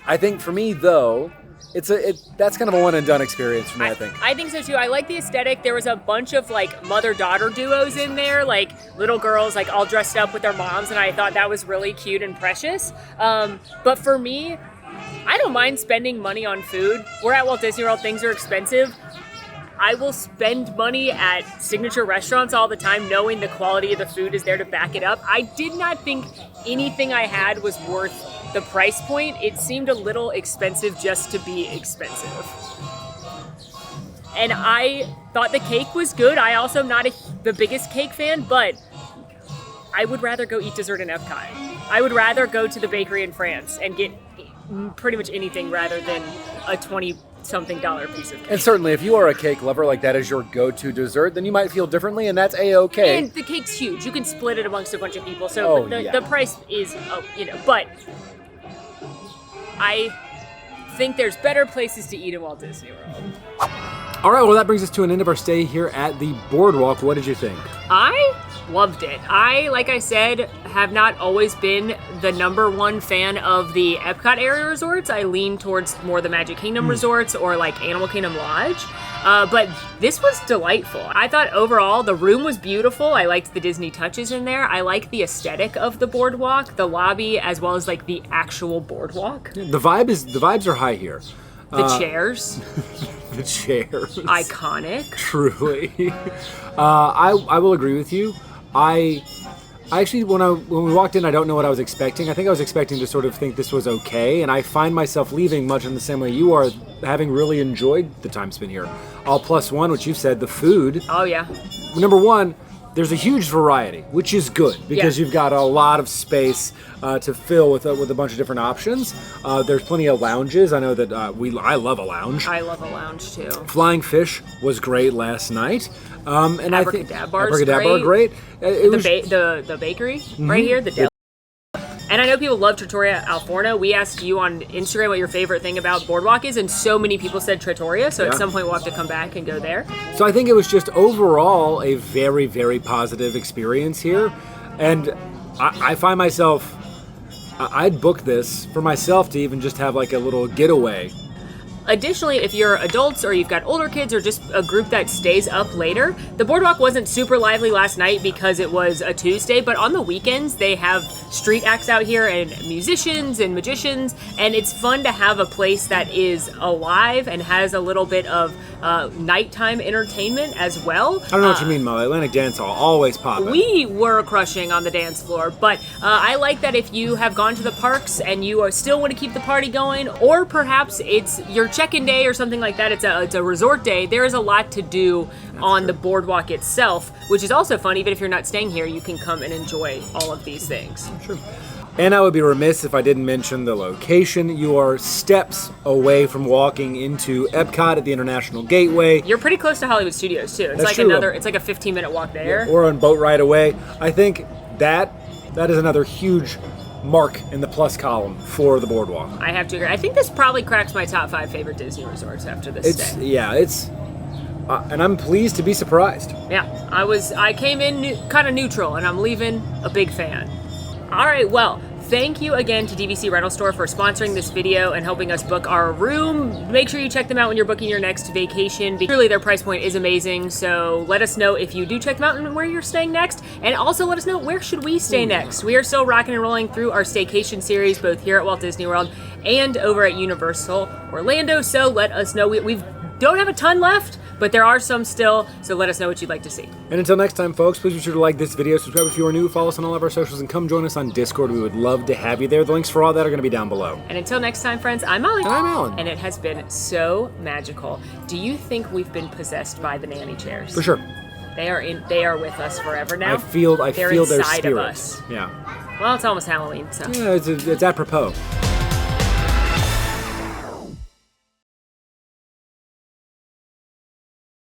I think for me though, that's kind of a one and done experience for me, I think. I think so too. I like the aesthetic. There was a bunch of like mother-daughter duos in there, like little girls like all dressed up with their moms, and I thought that was really cute and precious. But for me, I don't mind spending money on food. We're at Walt Disney World, things are expensive. I will spend money at signature restaurants all the time, knowing the quality of the food is there to back it up. I did not think anything I had was worth the price point. It seemed a little expensive just to be expensive. And I thought the cake was good. I also am not the biggest cake fan, but I would rather go eat dessert in Epcot. I would rather go to the bakery in France and get pretty much anything rather than a 20-something dollar piece of cake. And certainly, if you are a cake lover, like that is your go-to dessert, then you might feel differently, and that's a-okay. And the cake's huge. You can split it amongst a bunch of people. So the price is, but I think there's better places to eat in Walt Disney World. All right, well, that brings us to an end of our stay here at the Boardwalk. What did you think? I loved it. I, like I said, have not always been the #1 fan of the Epcot area resorts. I lean towards more the Magic Kingdom resorts or like Animal Kingdom Lodge. But this was delightful. I thought overall the room was beautiful. I liked the Disney touches in there. I liked the aesthetic of the boardwalk, the lobby, as well as like the actual boardwalk. The vibes are high here. The chairs. The chairs. Iconic. Truly. I will agree with you. I actually, when we walked in, I don't know what I was expecting. I think I was expecting to sort of think this was okay, and I find myself leaving much in the same way you are, having really enjoyed the time spent here. All +1, which you've said, the food. Oh, yeah. Number 1, there's a huge variety, which is good because you've got a lot of space to fill with a bunch of different options. There's plenty of lounges. I know that I love a lounge. I love a lounge too. Flying Fish was great last night. And Abracadabar great. The bakery right here, the Deli. And I know people love Trattoria Al Forno. We asked you on Instagram what your favorite thing about Boardwalk is, and so many people said Trattoria, so at some point we'll have to come back and go there. So I think it was just overall a very, very positive experience here. And I find myself, I'd book this for myself to even just have like a little getaway. Additionally, if you're adults or you've got older kids or just a group that stays up later, the boardwalk wasn't super lively last night because it was a Tuesday, but on the weekends they have street acts out here and musicians and magicians, and it's fun to have a place that is alive and has a little bit of nighttime entertainment as well. I don't know what you mean, Mo. Atlantic Dance Hall, always popping. We were crushing on the dance floor, but I like that if you have gone to the parks and you still want to keep the party going, or perhaps it's your check-in day or something like that, it's a resort day, there is a lot to do on the boardwalk itself, which is also fun. Even if you're not staying here, you can come and enjoy all of these things. Sure. And I would be remiss if I didn't mention the location. You are steps away from walking into Epcot at the International Gateway. You're pretty close to Hollywood Studios too. It's That's true. It's like a 15-minute walk there. Or on boat ride away. I think that is another huge mark in the plus column for the boardwalk. I have to agree. I think this probably cracks my top 5 favorite Disney resorts after this stay. And I'm pleased to be surprised. Yeah, I came in kind of neutral, and I'm leaving a big fan. All right, well, thank you again to DVC Rental Store for sponsoring this video and helping us book our room. Make sure you check them out when you're booking your next vacation. Truly, their price point is amazing, so let us know if you do check them out and where you're staying next. And also let us know, where should we stay next? We are still rocking and rolling through our staycation series, both here at Walt Disney World and over at Universal Orlando, so let us know. We don't have a ton left, but there are some still, so let us know what you'd like to see. And until next time, folks, please be sure to like this video, subscribe if you are new, follow us on all of our socials, and come join us on Discord. We would love to have you there. The links for all that are going to be down below. And until next time, friends, I'm Molly. And I'm Alan. And it has been so magical. Do you think we've been possessed by the nanny chairs? For sure. They are with us forever now. I feel They're their inside spirit. of us. Yeah. Well, it's almost Halloween, so. Yeah, it's apropos.